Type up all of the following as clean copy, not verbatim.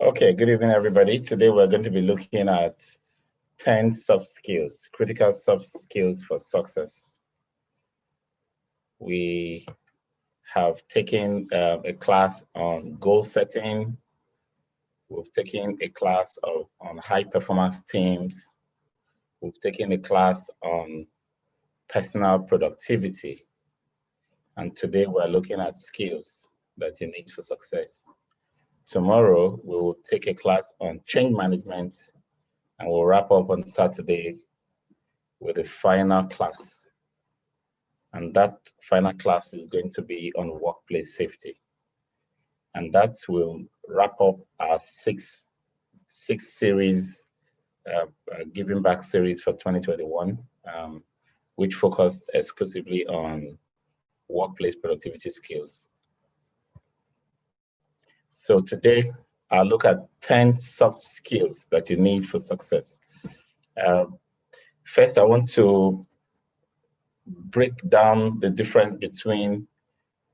Okay, good evening, everybody. Today we're going to be looking at 10 soft skills, critical soft skills for success. We have taken a class on goal setting. We've taken a class on high performance teams. We've taken a class on personal productivity. And today we're looking at skills that you need for success. Tomorrow, we will take a class on change management, and we'll wrap up on Saturday with a final class. And that final class is going to be on workplace safety. And that will wrap up our six series, giving back series for 2021, which focused exclusively on workplace productivity skills. So today, I'll look at 10 soft skills that you need for success. First, I want to break down the difference between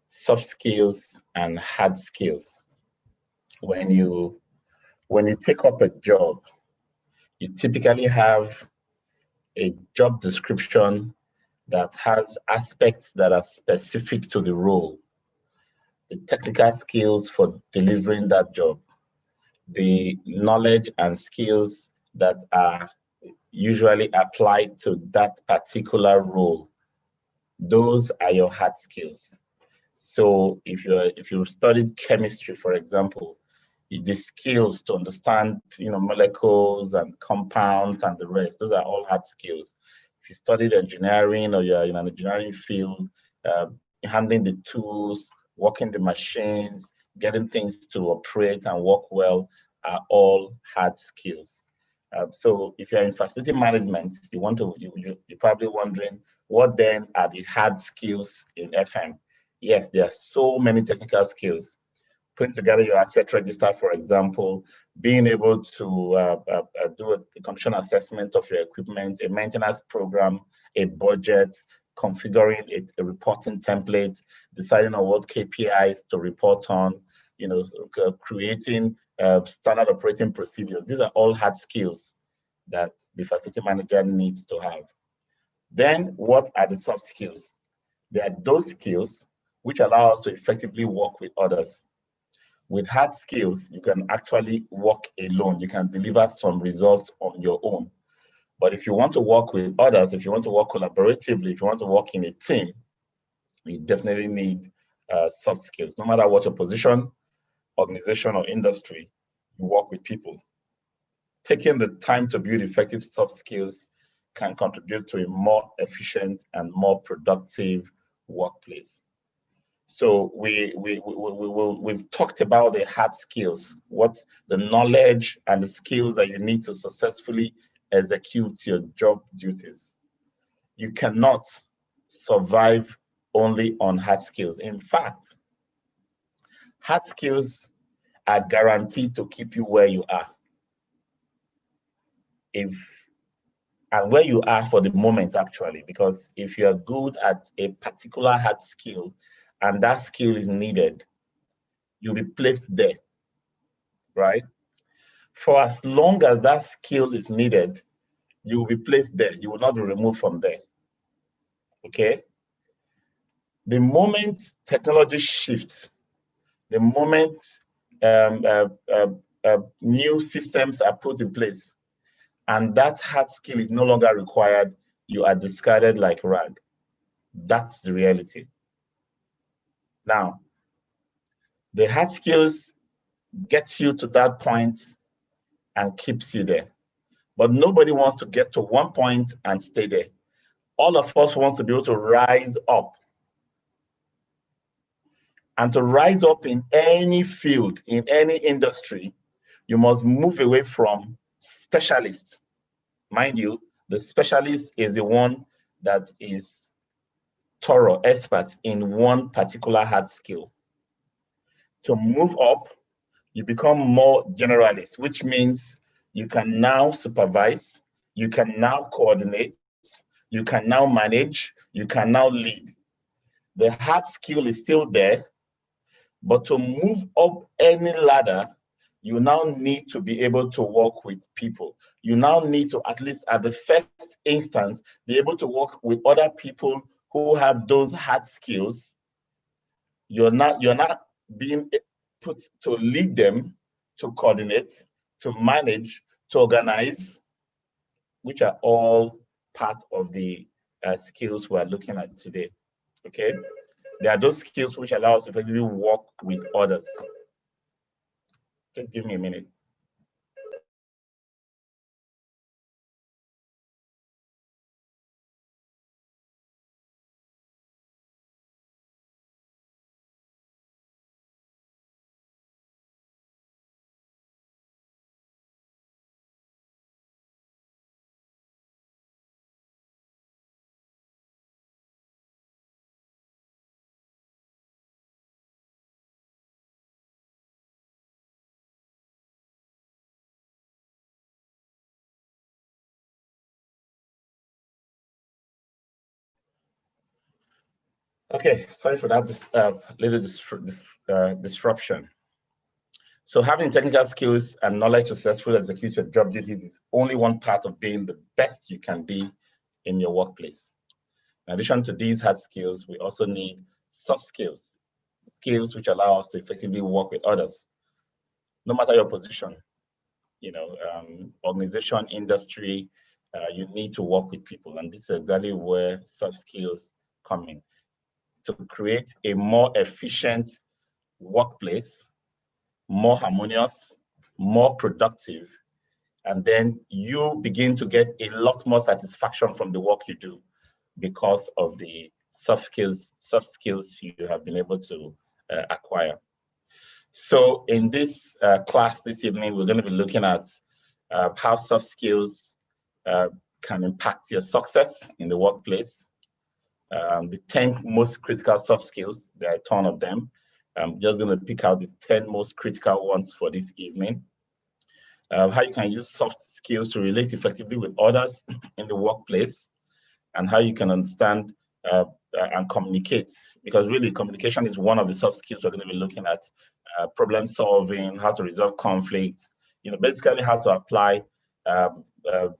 soft skills and hard skills. When you take up a job, you typically have a job description that has aspects that are specific to the role. The technical skills for delivering that job, the knowledge and skills that are usually applied to that particular role. Those are your hard skills. So if you studied chemistry, for example, the skills to understand molecules and compounds and the rest, those are all hard skills. If you studied engineering or you're in an engineering field, handling the tools, working the machines, getting things to operate and work well are all hard skills. So if you're in facility management, you're probably wondering, what then are the hard skills in FM? Yes, there are so many technical skills. Putting together your asset register, for example, being able to do a condition assessment of your equipment, a maintenance program, a budget, configuring a reporting template, deciding on what KPIs to report on, creating standard operating procedures. These are all hard skills that the facility manager needs to have. Then what are the soft skills? They are those skills which allow us to effectively work with others. With hard skills, you can actually work alone. You can deliver some results on your own. But if you want to work with others, if you want to work collaboratively, if you want to work in a team, you definitely need soft skills. No matter what your position, organization, or industry, you work with people. Taking the time to build effective soft skills can contribute to a more efficient and more productive workplace. So we've talked about the hard skills, what the knowledge and the skills that you need to successfully execute your job duties. You cannot survive only on hard skills. In fact, hard skills are guaranteed to keep you where you are. And where you are for the moment, actually, because if you are good at a particular hard skill and that skill is needed, you'll be placed there, right? For as long as that skill is needed, you will be placed there. You will not be removed from there, okay? The moment technology shifts, the moment new systems are put in place, and that hard skill is no longer required, you are discarded like rag. That's the reality. Now, the hard skills gets you to that point and keeps you there. But nobody wants to get to one point and stay there. All of us want to be able to rise up. And to rise up in any field, in any industry, you must move away from specialists. Mind you, the specialist is the one that is thorough, expert in one particular hard skill. To move up, you become more generalist, which means you can now supervise, you can now coordinate, you can now manage, you can now lead. The hard skill is still there, but to move up any ladder, you now need to be able to work with people. You now need to, at least at the first instance, be able to work with other people who have those hard skills. You're not being put to lead them, to coordinate, to manage, to organize, which are all part of the skills we're looking at today. Okay, there are those skills which allow us to effectively work with others. Please give me a minute. Okay, sorry for that little disruption. So having technical skills and knowledge to successfully execute your job duties is only one part of being the best you can be in your workplace. In addition to these hard skills, we also need soft skills, skills which allow us to effectively work with others, no matter your position, organization, industry, you need to work with people. And this is exactly where soft skills come in, to create a more efficient workplace, more harmonious, more productive, and then you begin to get a lot more satisfaction from the work you do because of the soft skills you have been able to acquire. So in this class this evening, we're going to be looking at how soft skills can impact your success in the workplace. The 10 most critical soft skills, there are a ton of them. I'm just going to pick out the 10 most critical ones for this evening. How you can use soft skills to relate effectively with others in the workplace, and how you can understand and communicate, because really communication is one of the soft skills we're going to be looking at. Problem solving, how to resolve conflicts, basically how to apply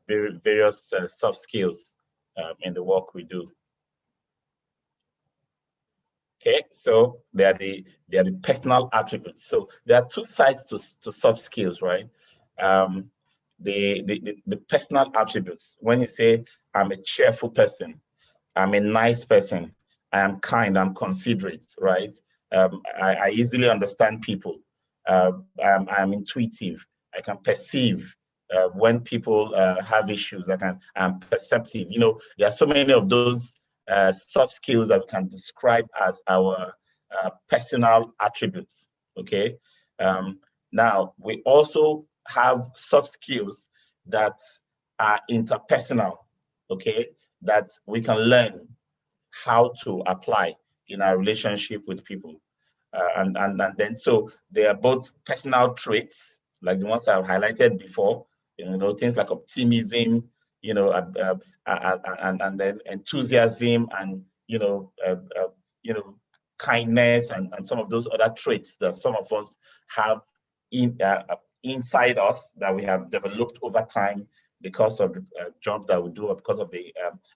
various soft skills in the work we do. Okay, so they are the personal attributes. So there are two sides to soft skills, right? The personal attributes. When you say I'm a cheerful person, I'm a nice person, I am kind, I'm considerate, right? I easily understand people. I'm intuitive. I can perceive when people have issues. I'm perceptive. There are so many of those soft skills that we can describe as our personal attributes. Okay. Now we also have soft skills that are interpersonal. Okay, that we can learn how to apply in our relationship with people. And then so they are both personal traits, like the ones I've highlighted before, things like optimism, and then enthusiasm, and kindness, and some of those other traits that some of us have inside us that we have developed over time because of the job that we do, or because of the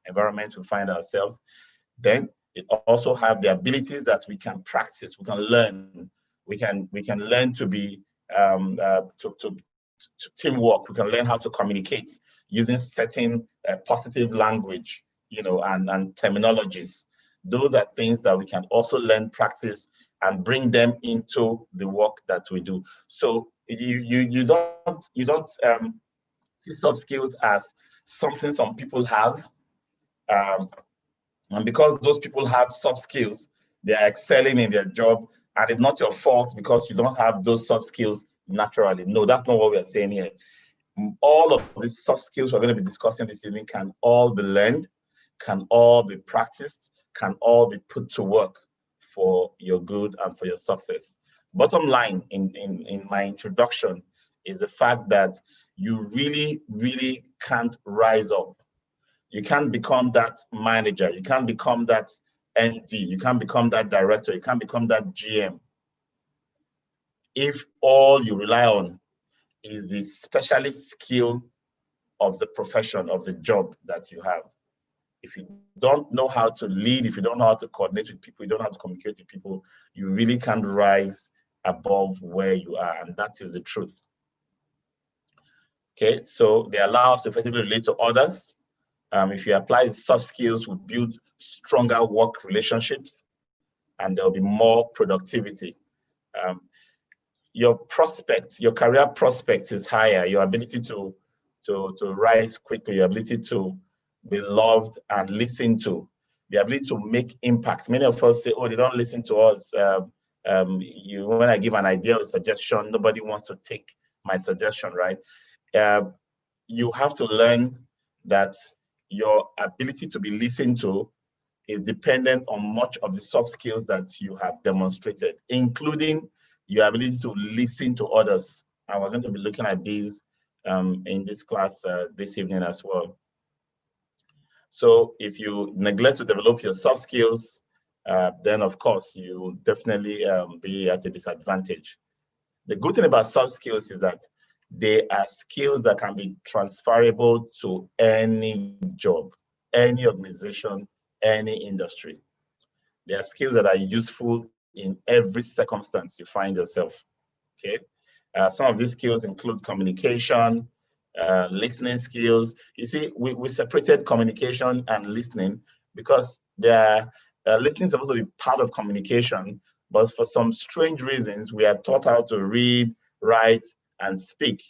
environment we find ourselves. Then it also have the abilities that we can practice, we can learn. We can learn to be to teamwork. We can learn how to communicate using certain positive language, and terminologies. Those are things that we can also learn, practice, and bring them into the work that we do. So you don't see soft skills as something some people have. And because those people have soft skills, they are excelling in their job, and it's not your fault because you don't have those soft skills naturally. No, that's not what we're saying here. All of these soft skills we're going to be discussing this evening can all be learned, can all be practiced, can all be put to work for your good and for your success. Bottom line in my introduction is the fact that you really, really can't rise up. You can't become that manager. You can't become that MD. You can't become that director. You can't become that GM if all you rely on is the specialist skill of the profession, of the job that you have. If you don't know how to lead, if you don't know how to coordinate with people, you don't know how to communicate with people, you really can't rise above where you are, and that is the truth. Okay, so they allow us to effectively relate to others. If you apply soft skills, we build stronger work relationships, and there'll be more productivity. Your prospects, your career prospects is higher. Your ability to rise quickly, your ability to be loved and listened to, the ability to make impact. Many of us say, "Oh, they don't listen to us." When I give an idea or suggestion, nobody wants to take my suggestion, right? You have to learn that your ability to be listened to is dependent on much of the soft skills that you have demonstrated, including your ability to listen to others. And we're going to be looking at these in this class this evening as well. So if you neglect to develop your soft skills, then of course you will definitely be at a disadvantage. The good thing about soft skills is that they are skills that can be transferable to any job, any organization, any industry. They are skills that are useful in every circumstance you find yourself. Okay. Some of these skills include communication, listening skills. You see, we separated communication and listening because listening is supposed to be part of communication, but for some strange reasons, we are taught how to read, write, and speak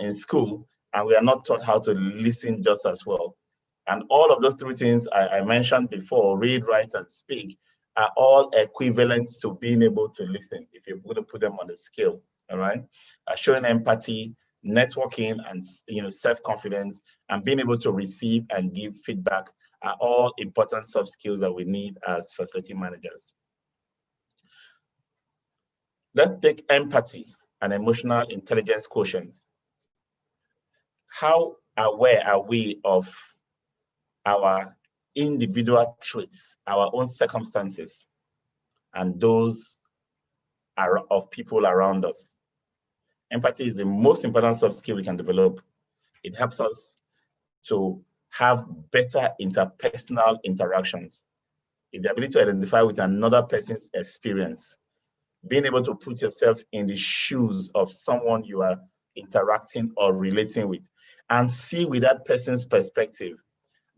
in school, and we are not taught how to listen just as well. And all of those three things I mentioned before, read, write, and speak, are all equivalent to being able to listen if you're going to put them on the scale. All right, showing empathy, networking, and self-confidence, and being able to receive and give feedback are all important soft skills that we need as facility managers. Let's take empathy and emotional intelligence quotient. How aware are we of our individual traits, our own circumstances, and those of people around us? Empathy is the most important soft skill we can develop. It helps us to have better interpersonal interactions. It's the ability to identify with another person's experience, being able to put yourself in the shoes of someone you are interacting or relating with, and see with that person's perspective,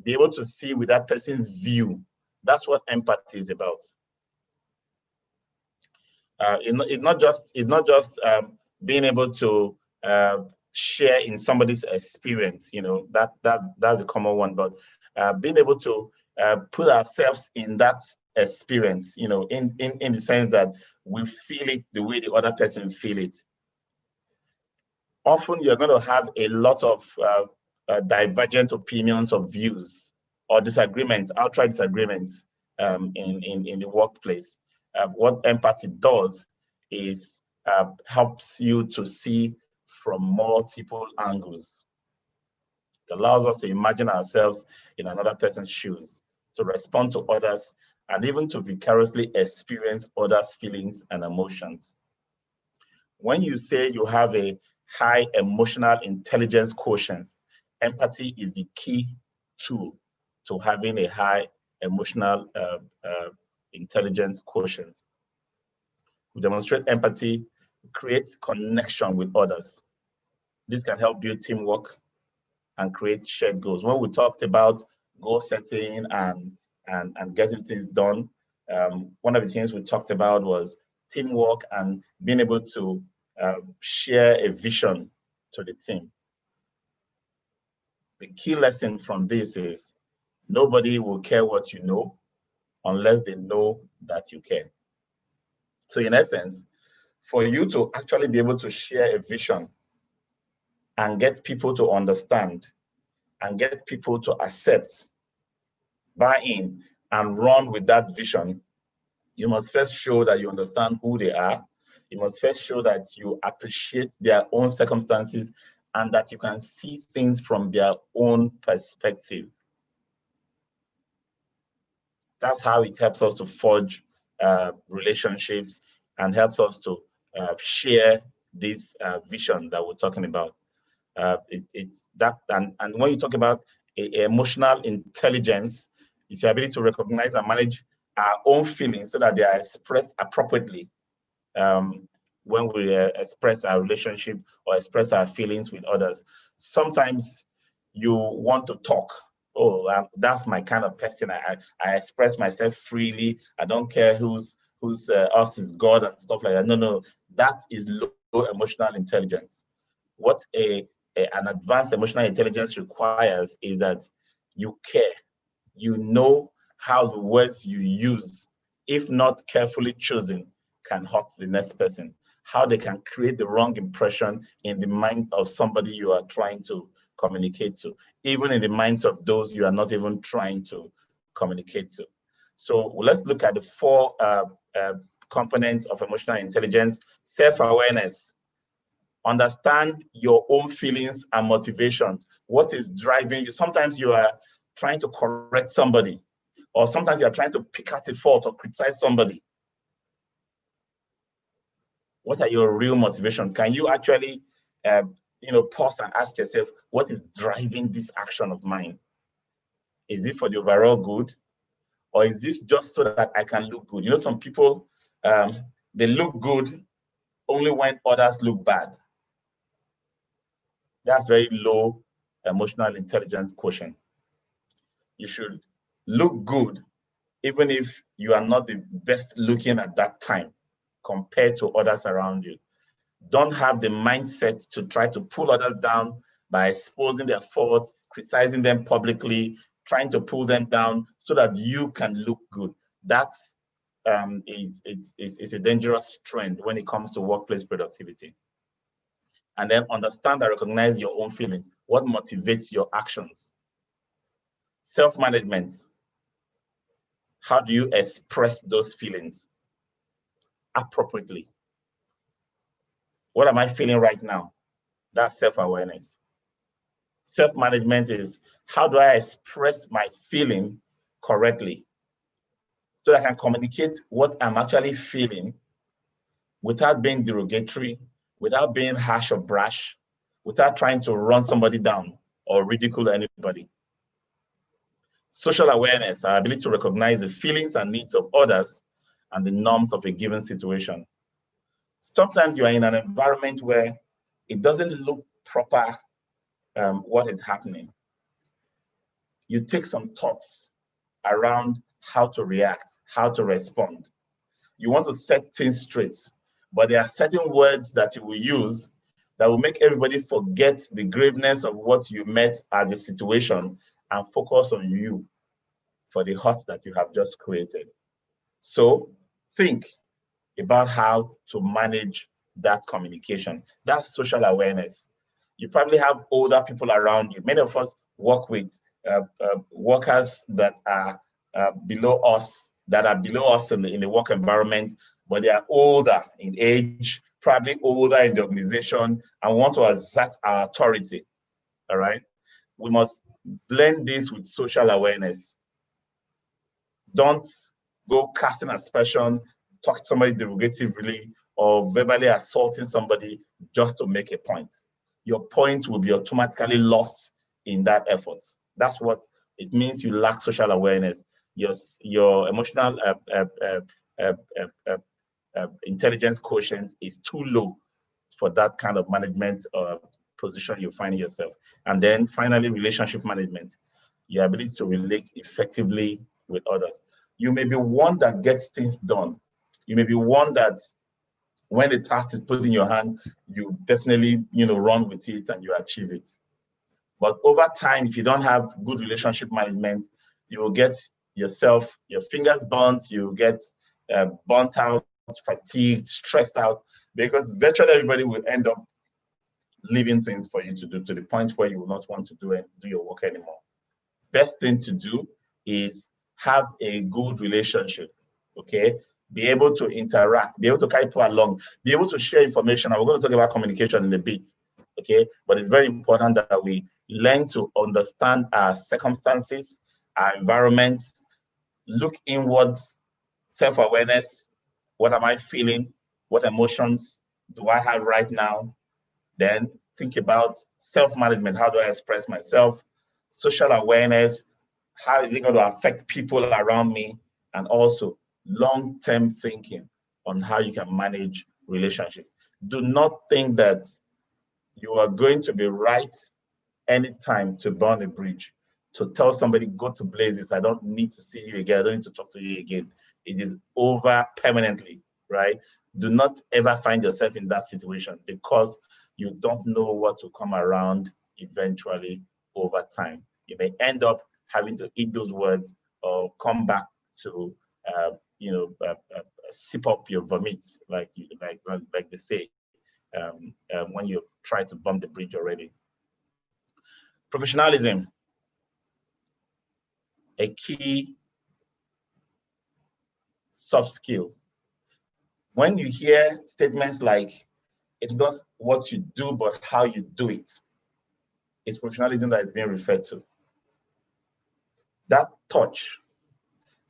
be able to see with that person's view. That's what empathy is about. It's not just being able to share in somebody's experience. That's a common one, but being able to put ourselves in that experience, in the sense that we feel it the way the other person feel it. Often you're going to have a lot of divergent opinions or views or disagreements, outright disagreements in the workplace. What empathy does is helps you to see from multiple angles. It allows us to imagine ourselves in another person's shoes, to respond to others, and even to vicariously experience others' feelings and emotions. When you say you have a high emotional intelligence quotient, empathy is the key tool to having a high emotional intelligence quotient. We demonstrate empathy, create connection with others. This can help build teamwork and create shared goals. When we talked about goal setting and getting things done, one of the things we talked about was teamwork and being able to share a vision to the team. The key lesson from this is nobody will care what you know unless they know that you care. So in essence, for you to actually be able to share a vision and get people to understand and get people to accept, buy in, and run with that vision, you must first show that you understand who they are. You must first show that you appreciate their own circumstances and that you can see things from their own perspective. That's how it helps us to forge relationships and helps us to share this vision that we're talking about. It's that, and when you talk about emotional intelligence, it's the ability to recognize and manage our own feelings so that they are expressed appropriately when we express our relationship or express our feelings with others. Sometimes you want to talk. Oh, that's my kind of person. I express myself freely. I don't care who's us is God and stuff like that. No, that is low emotional intelligence. What an advanced emotional intelligence requires is that you care. You know how the words you use, if not carefully chosen, can hurt the next person. How they can create the wrong impression in the mind of somebody you are trying to communicate to, even in the minds of those you are not even trying to communicate to. So let's look at the four components of emotional intelligence. Self-awareness. Understand your own feelings and motivations. What is driving you? Sometimes you are trying to correct somebody, or sometimes you are trying to pick out a fault or criticize somebody. What are your real motivations? Can you actually, pause and ask yourself, what is driving this action of mine? Is it for the overall good, or is this just so that I can look good? You know, some people, they look good only when others look bad. That's very low emotional intelligence quotient. You should look good even if you are not the best looking at that time compared to others around you. Don't have the mindset to try to pull others down by exposing their faults, criticizing them publicly, trying to pull them down so that you can look good. That is a dangerous trend when it comes to workplace productivity. And then understand and recognize your own feelings. What motivates your actions? Self-management. How do you express those feelings appropriately? What am I feeling right now? That's self-awareness. Self-management is, how do I express my feeling correctly so that I can communicate what I'm actually feeling without being derogatory, without being harsh or brash, without trying to run somebody down or ridicule anybody. Social awareness, our ability to recognize the feelings and needs of others and the norms of a given situation. Sometimes you are in an environment where it doesn't look proper what is happening. You take some thoughts around how to react, how to respond. You want to set things straight, but there are certain words that you will use that will make everybody forget the graveness of what you met as a situation and focus on you for the hurt that you have just created. So think about how to manage that communication. That's social awareness. You probably have older people around you. Many of us work with workers that are below us, in the work environment, but they are older in age, probably older in the organization, and want to assert our authority. All right? We must blend this with social awareness. Don't go casting aspersion, talk to somebody derogatively, or verbally assaulting somebody just to make a point. Your point will be automatically lost in that effort. That's what it means. You lack social awareness. Your emotional intelligence quotient is too low for that kind of management position you find yourself. And then finally, relationship management, your ability to relate effectively with others. You may be one that gets things done. You may be one that when the task is put in your hand, you definitely run with it and you achieve it. But over time, if you don't have good relationship management, you will get yourself, your fingers burnt, you get burnt out, fatigued, stressed out, because virtually everybody will end up leaving things for you to do to the point where you will not want to do your work anymore. Best thing to do is have a good relationship, okay? Be able to interact, be able to carry people along, be able to share information. And we're going to talk about communication in a bit, okay? But it's very important that we learn to understand our circumstances, our environments, look inwards, self-awareness. What am I feeling? What emotions do I have right now? Then think about self-management. How do I express myself? Social awareness. How is it going to affect people around me? And also long-term thinking on how you can manage relationships. Do not think that you are going to be right anytime to burn a bridge, to tell somebody, go to blazes, I don't need to see you again, I don't need to talk to you again. It is over permanently, right? Do not ever find yourself in that situation, because you don't know what will come around eventually over time. You may end up having to eat those words or come back to, sip up your vomit, like they say, when you try to bump the bridge already. Professionalism, a key soft skill. When you hear statements like, it's not what you do, but how you do it, it's professionalism that is being referred to. That touch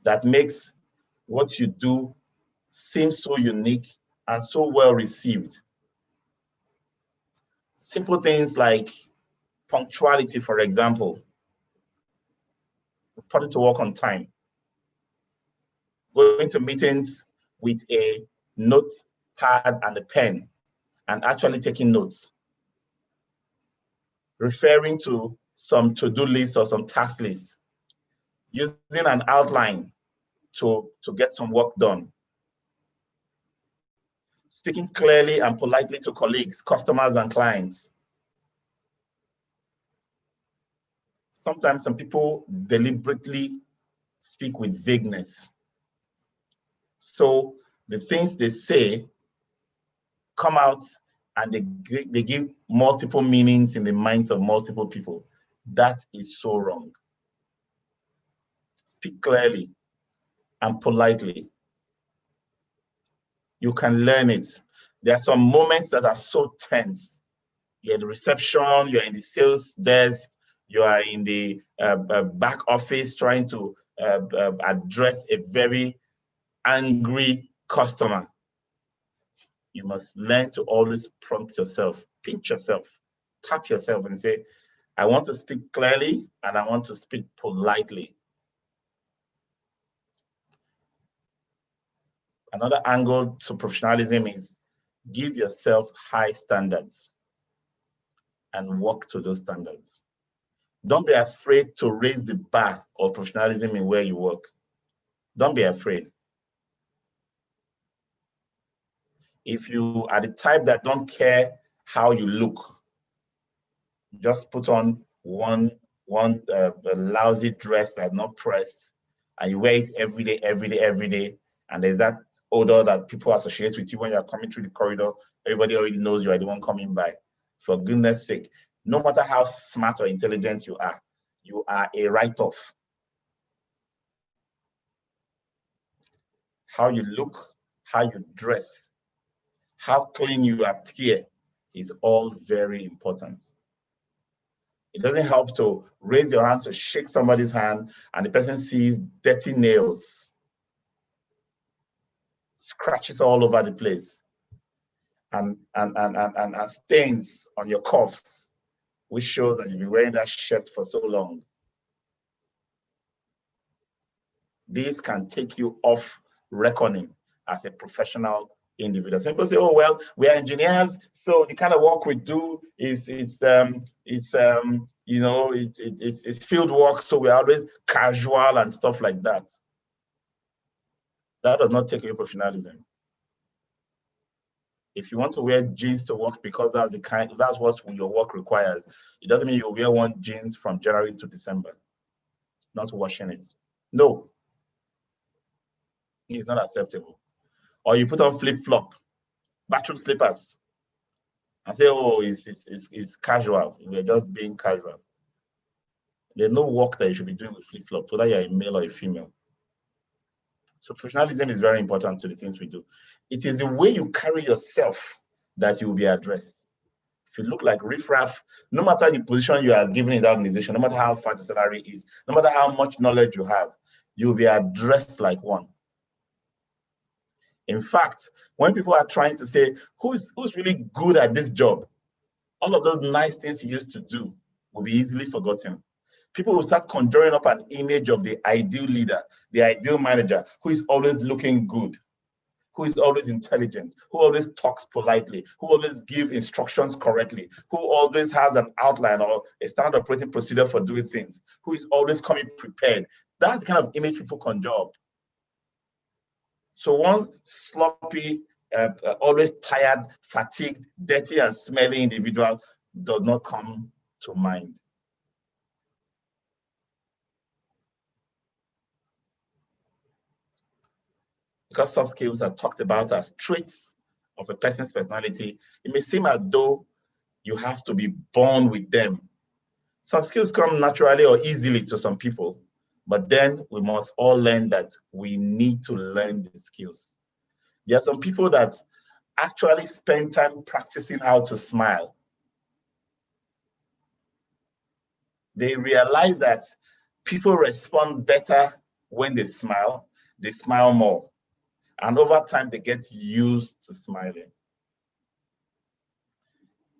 that makes what you do seem so unique and so well received. Simple things like punctuality, for example, reporting to work on time, going to meetings with a notepad and a pen and actually taking notes, referring to some to-do list or some task list, using an outline to get some work done, speaking clearly and politely to colleagues, customers, and clients. Sometimes some people deliberately speak with vagueness. So the things they say come out and they give multiple meanings in the minds of multiple people. That is so wrong. Speak clearly and politely. You can learn it. There are some moments that are so tense. You're in the reception, you're in the sales desk, you are in the back office trying to address a very angry customer. You must learn to always prompt yourself, pinch yourself, tap yourself and say, I want to speak clearly and I want to speak politely. Another angle to professionalism is give yourself high standards and work to those standards. Don't be afraid to raise the bar of professionalism in where you work. Don't be afraid. If you are the type that don't care how you look, just put on one lousy dress that's not pressed, and you wear it every day, and there's that odor that people associate with you when you're coming through the corridor. Everybody already knows you are the one coming by. For goodness sake, no matter how smart or intelligent you are a write-off. How you look, how you dress, how clean you appear is all very important. It doesn't help to raise your hand to shake somebody's hand and the person sees dirty nails, scratches all over the place, and stains on your cuffs, which shows that you've been wearing that shirt for so long. This can take you off reckoning as a professional individual. Some people say, oh, well, we are engineers, so the kind of work we do is field work, so we're always casual and stuff like that. That does not take away professionalism. If you want to wear jeans to work because that's what your work requires, it doesn't mean you wear one jeans from January to December, not washing it. No, it's not acceptable. Or you put on flip-flop, bathroom slippers, and say, oh, it's casual. We're just being casual. There's no work that you should be doing with flip-flops, whether you're a male or a female. So professionalism is very important to the things we do. It is the way you carry yourself that you will be addressed. If you look like riffraff, no matter the position you are given in the organization, no matter how far the salary is, no matter how much knowledge you have, you'll be addressed like one. In fact, when people are trying to say, who's really good at this job, all of those nice things you used to do will be easily forgotten. People will start conjuring up an image of the ideal leader, the ideal manager, who is always looking good, who is always intelligent, who always talks politely, who always gives instructions correctly, who always has an outline or a standard operating procedure for doing things, who is always coming prepared. That's the kind of image people conjure up. So one sloppy, always tired, fatigued, dirty, and smelly individual does not come to mind. Because soft skills are talked about as traits of a person's personality, it may seem as though you have to be born with them. Some skills come naturally or easily to some people, but then we must all learn that we need to learn the skills. There are some people that actually spend time practicing how to smile. They realize that people respond better when they smile more. And over time, they get used to smiling.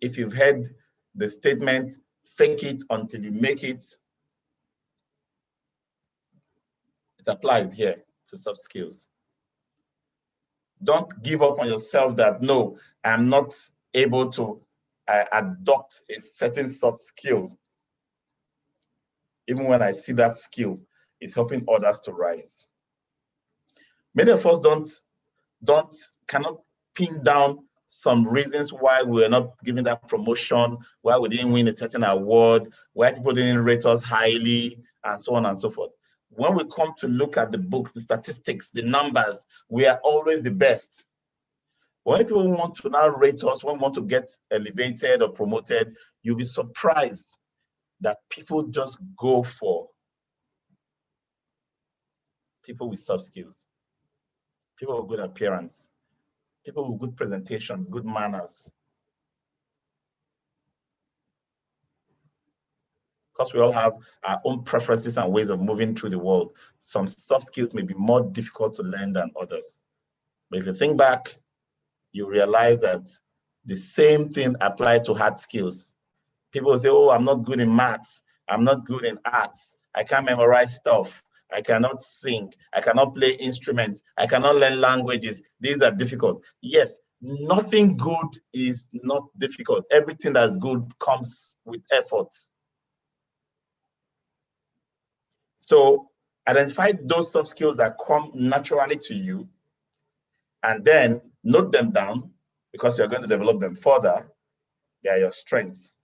If you've heard the statement, fake it until you make it, it applies here to soft skills. Don't give up on yourself that, no, I'm not able to adopt a certain soft skill. Even when I see that skill, it's helping others to rise. Many of us cannot pin down some reasons why we were not given that promotion, why we didn't win a certain award, why people didn't rate us highly, and so on and so forth. When we come to look at the books, the statistics, the numbers, we are always the best. When people want to now rate us, when we want to get elevated or promoted, you'll be surprised that people just go for people with soft skills, people with good appearance, people with good presentations, good manners. Because we all have our own preferences and ways of moving through the world. Some soft skills may be more difficult to learn than others. But if you think back, you realize that the same thing applies to hard skills. People say, oh, I'm not good in maths. I'm not good in arts. I can't memorize stuff. I cannot sing. I cannot play instruments. I cannot learn languages. These are difficult. Yes, nothing good is not difficult. Everything that's good comes with effort. So identify those soft skills that come naturally to you and then note them down because you're going to develop them further. They are your strengths.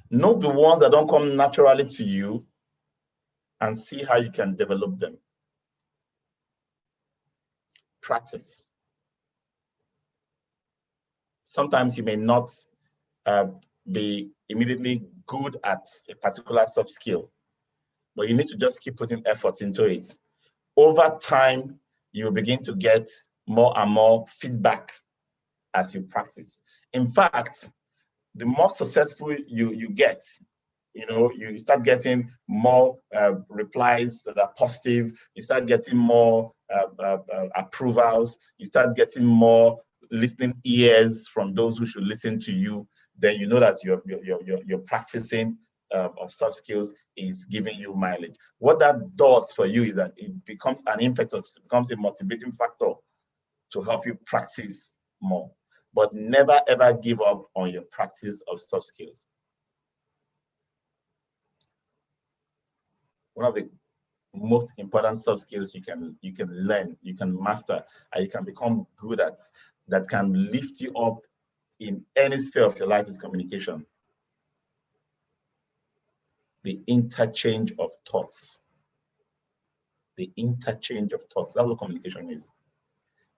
Note the ones that don't come naturally to you and see how you can develop them. Practice. Sometimes you may not be immediately good at a particular soft skill, but you need to just keep putting effort into it. Over time, you begin to get more and more feedback as you practice. In fact, the more successful you get, you start getting more replies that are positive, you start getting more approvals, you start getting more listening ears from those who should listen to you, then you know that your practicing of soft skills is giving you mileage. What that does for you is that it becomes an impetus, it becomes a motivating factor to help you practice more. But never ever give up on your practice of soft skills. One of the most important soft skills you can learn, you can master, and you can become good at, that can lift you up in any sphere of your life is communication. The interchange of thoughts. The interchange of thoughts. That's what communication is.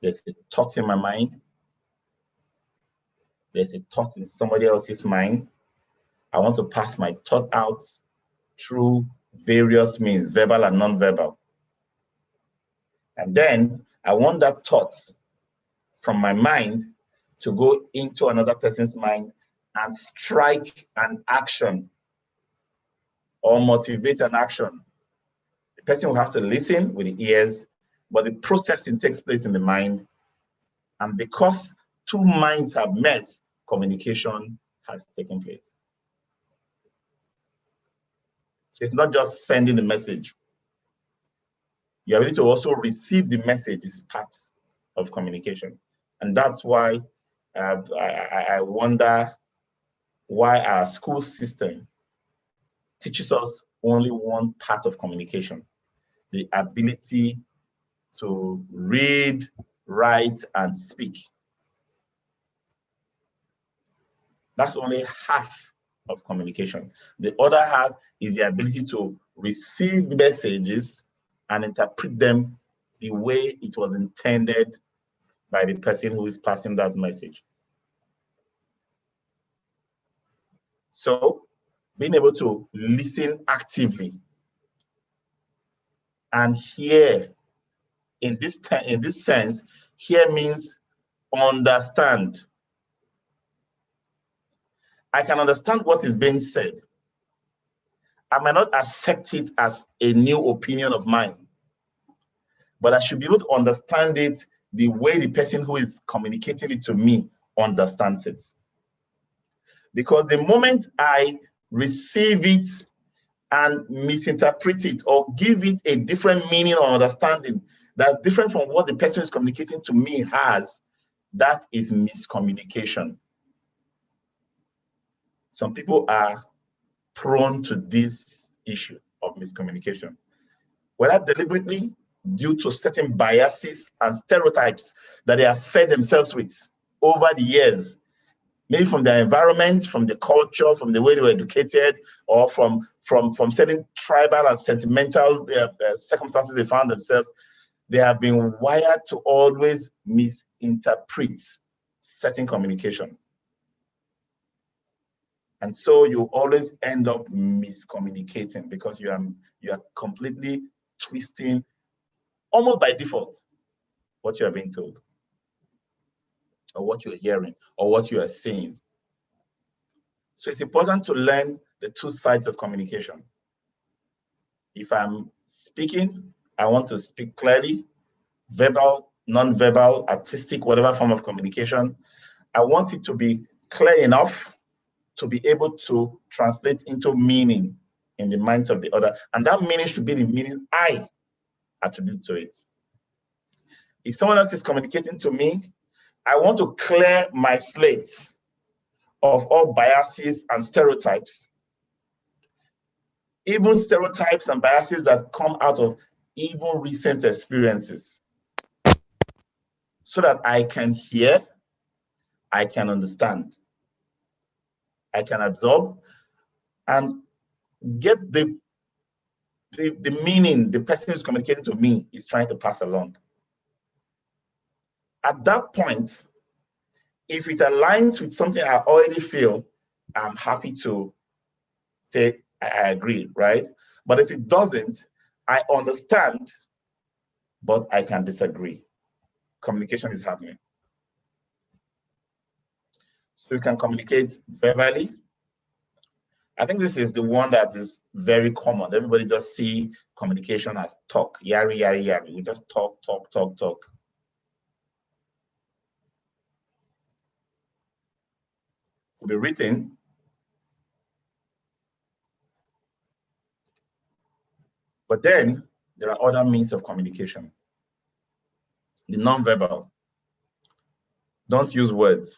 There's a thought in my mind. There's a thought in somebody else's mind. I want to pass my thought out through various means, verbal and non-verbal. And then I want that thought from my mind to go into another person's mind and strike an action or motivate an action. The person will have to listen with the ears, but the processing takes place in the mind, And because two minds have met, communication has taken place. So it's not just sending the message. Your ability to also receive the message is part of communication. And that's why I wonder why our school system teaches us only one part of communication, the ability to read, write, and speak. That's only half of communication. The other half is the ability to receive messages and interpret them the way it was intended by the person who is passing that message. So, being able to listen actively and hear in this sense, hear means understand. I can understand what is being said. I might not accept it as a new opinion of mine, but I should be able to understand it the way the person who is communicating it to me understands it. Because the moment I receive it and misinterpret it or give it a different meaning or understanding that's different from what the person is communicating to me has, that is miscommunication. Some people are prone to this issue of miscommunication, whether deliberately due to certain biases and stereotypes that they have fed themselves with over the years, maybe from their environment, from the culture, from the way they were educated, or from certain tribal and sentimental circumstances they found themselves. They have been wired to always misinterpret certain communication. And so you always end up miscommunicating because you are completely twisting, almost by default, what you are being told, or what you're hearing, or what you are seeing. So it's important to learn the two sides of communication. If I'm speaking, I want to speak clearly, verbal, non-verbal, artistic, whatever form of communication. I want it to be clear enough to be able to translate into meaning in the minds of the other. And that meaning should be the meaning I attribute to it. If someone else is communicating to me, I want to clear my slate of all biases and stereotypes, even stereotypes and biases that come out of even recent experiences, so that I can hear, I can understand, I can absorb, and get the meaning the person who's communicating to me is trying to pass along. At that point, if it aligns with something I already feel, I'm happy to say I agree, right? But if it doesn't, I understand, but I can disagree. Communication is happening. So you can communicate verbally. I think this is the one that is very common. Everybody just see communication as talk, yari, yari, yari. We just talk, talk, talk, talk. Could be written. But then there are other means of communication. The nonverbal. Don't use words.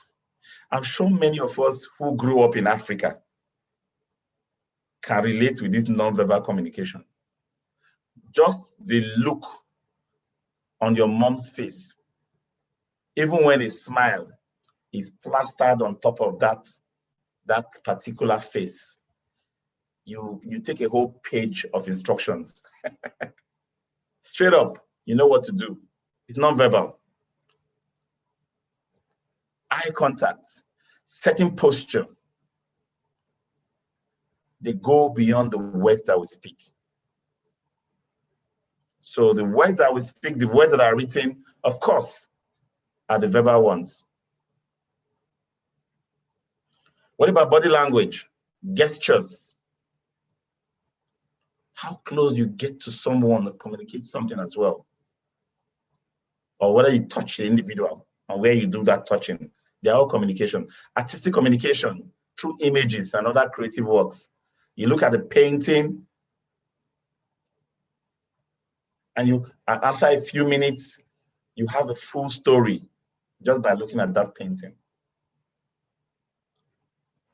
I'm sure many of us who grew up in Africa can relate with this nonverbal communication. Just the look on your mom's face, even when a smile is plastered on top of that particular face, you take a whole page of instructions. Straight up, you know what to do. It's nonverbal. Eye contact, certain posture, they go beyond the words that we speak. So the words that we speak, the words that are written, of course, are the verbal ones. What about body language, gestures? How close you get to someone that communicates something as well. Or whether you touch the individual. and where you do that touching. They're all communication. Artistic communication through images and other creative works. You look at the painting, and after a few minutes, you have a full story just by looking at that painting.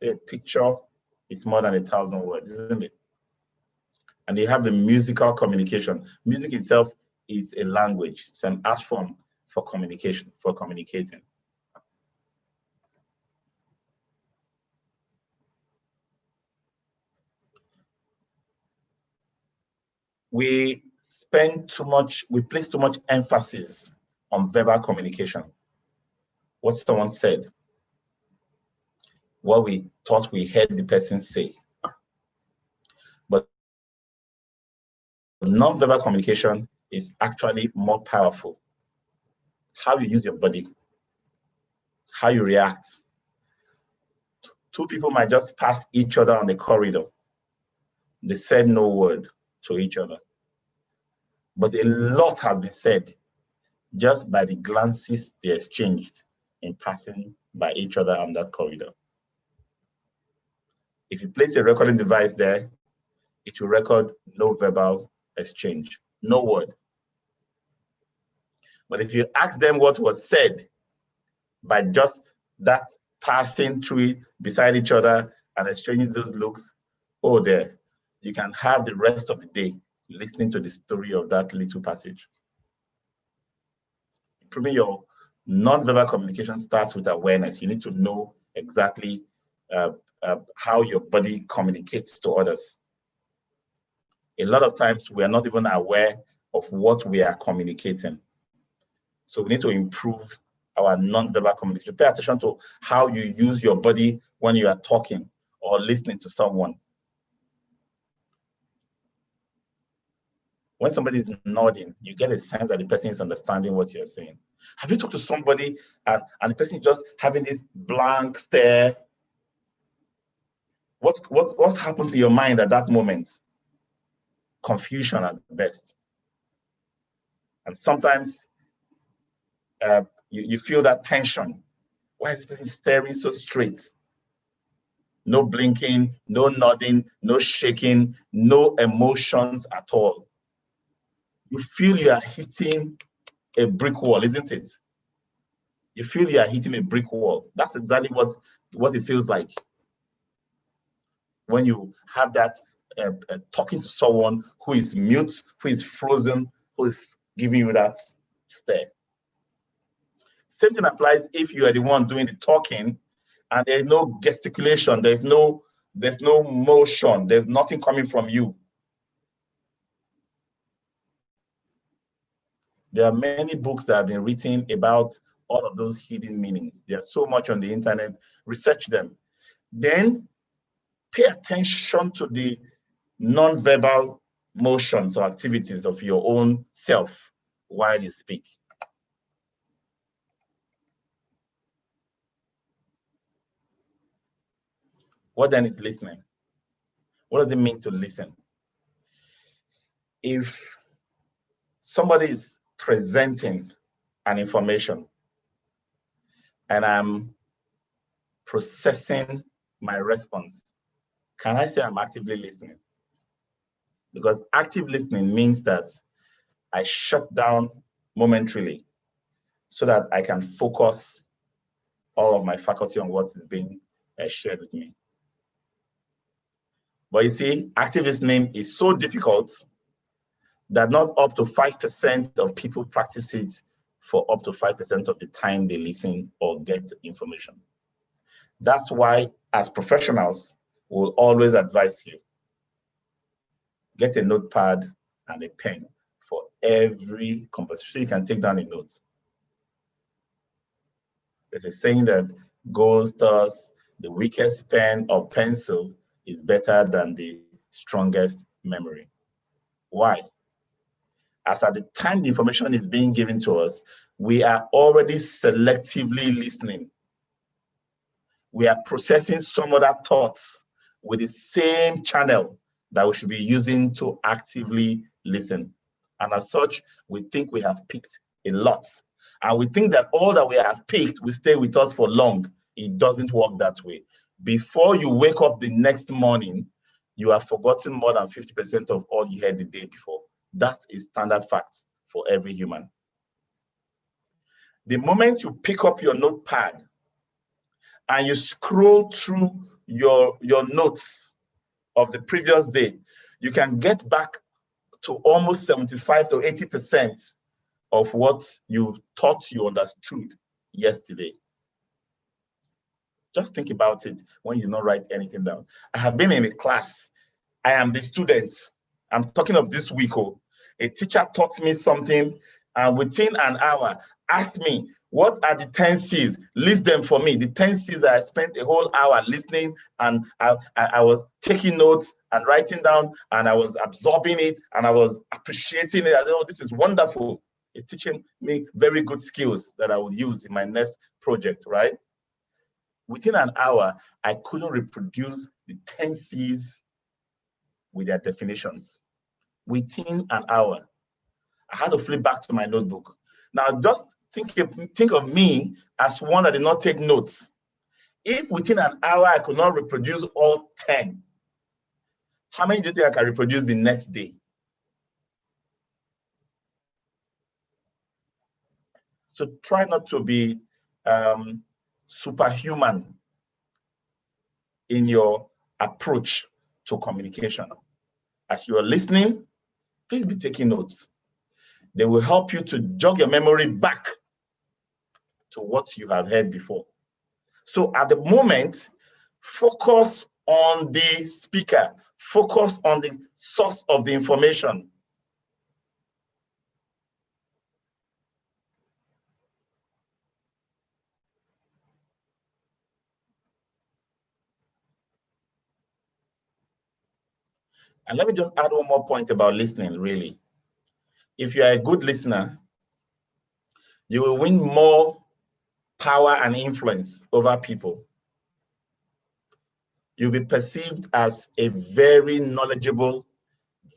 A picture is more than 1,000 words, isn't it? And they have the musical communication. Music itself is a language. It's an art form for communication, for communicating. We place too much emphasis on verbal communication. What someone said, what we thought we heard the person say. But non-verbal communication is actually more powerful. How you use your body, how you react. Two people might just pass each other on the corridor. They said no word to each other. But a lot has been said just by the glances they exchanged in passing by each other on that corridor. If you place a recording device there, it will record no verbal exchange, no word. But if you ask them what was said by just that passing through beside each other and exchanging those looks, oh, there, you can have the rest of the day listening to the story of that little passage. Improving your non-verbal communication starts with awareness. You need to know exactly how your body communicates to others. A lot of times we are not even aware of what we are communicating. So we need to improve our non-verbal communication. Pay attention to how you use your body when you are talking or listening to someone. When somebody is nodding, you get a sense that the person is understanding what you're saying. Have you talked to somebody and the person is just having this blank stare? What happens in your mind at that moment? Confusion at best. And sometimes you feel that tension. Why is this person staring so straight? No blinking, no nodding, no shaking, no emotions at all. You feel you are hitting a brick wall, isn't it? You feel you are hitting a brick wall. That's exactly what it feels like when you have that talking to someone who is mute, who is frozen, who is giving you that stare. Same thing applies if you are the one doing the talking and there's no gesticulation, there's no motion, there's nothing coming from you. There are many books that have been written about all of those hidden meanings. There's so much on the internet. Research them. Then pay attention to the non-verbal motions or activities of your own self while you speak. What then is listening? What does it mean to listen? If somebody is presenting an information and I'm processing my response, can I say I'm actively listening? Because active listening means that I shut down momentarily so that I can focus all of my faculty on what is being shared with me. But you see, active listening is so difficult that not up to 5% of people practice it for up to 5% of the time they listen or get information. That's why, as professionals, we'll always advise you, get a notepad and a pen for every conversation. You can take down a note. There's a saying that goes thus: the weakest pen or pencil is better than the strongest memory. Why? As at the time the information is being given to us, we are already selectively listening. We are processing some other thoughts with the same channel that we should be using to actively listen. And as such, we think we have picked a lot. And we think that all that we have picked will stay with us for long. It doesn't work that way. Before you wake up the next morning, you have forgotten more than 50% of all you heard the day before. That is standard fact for every human. The moment you pick up your notepad and you scroll through your notes of the previous day, you can get back to almost 75 to 80% of what you thought you understood yesterday. Just think about it when you don't write anything down. I have been in a class. I am the student. I'm talking of this week. A teacher taught me something, and within an hour, asked me, what are the 10 C's? List them for me. The 10 C's that I spent a whole hour listening, and I was taking notes and writing down, and I was absorbing it, and I was appreciating it. I know this is wonderful. It's teaching me very good skills that I will use in my next project, right? Within an hour, I couldn't reproduce the 10 C's with their definitions. Within an hour, I had to flip back to my notebook. Now, just think of me as one that did not take notes. If within an hour I could not reproduce all 10, how many do you think I can reproduce the next day? So try not to be superhuman in your approach to communication. As you are listening, please be taking notes. They will help you to jog your memory back to what you have heard before. So at the moment, focus on the speaker, focus on the source of the information. And let me just add one more point about listening, really. If you are a good listener, you will win more power and influence over people. You'll be perceived as a very knowledgeable,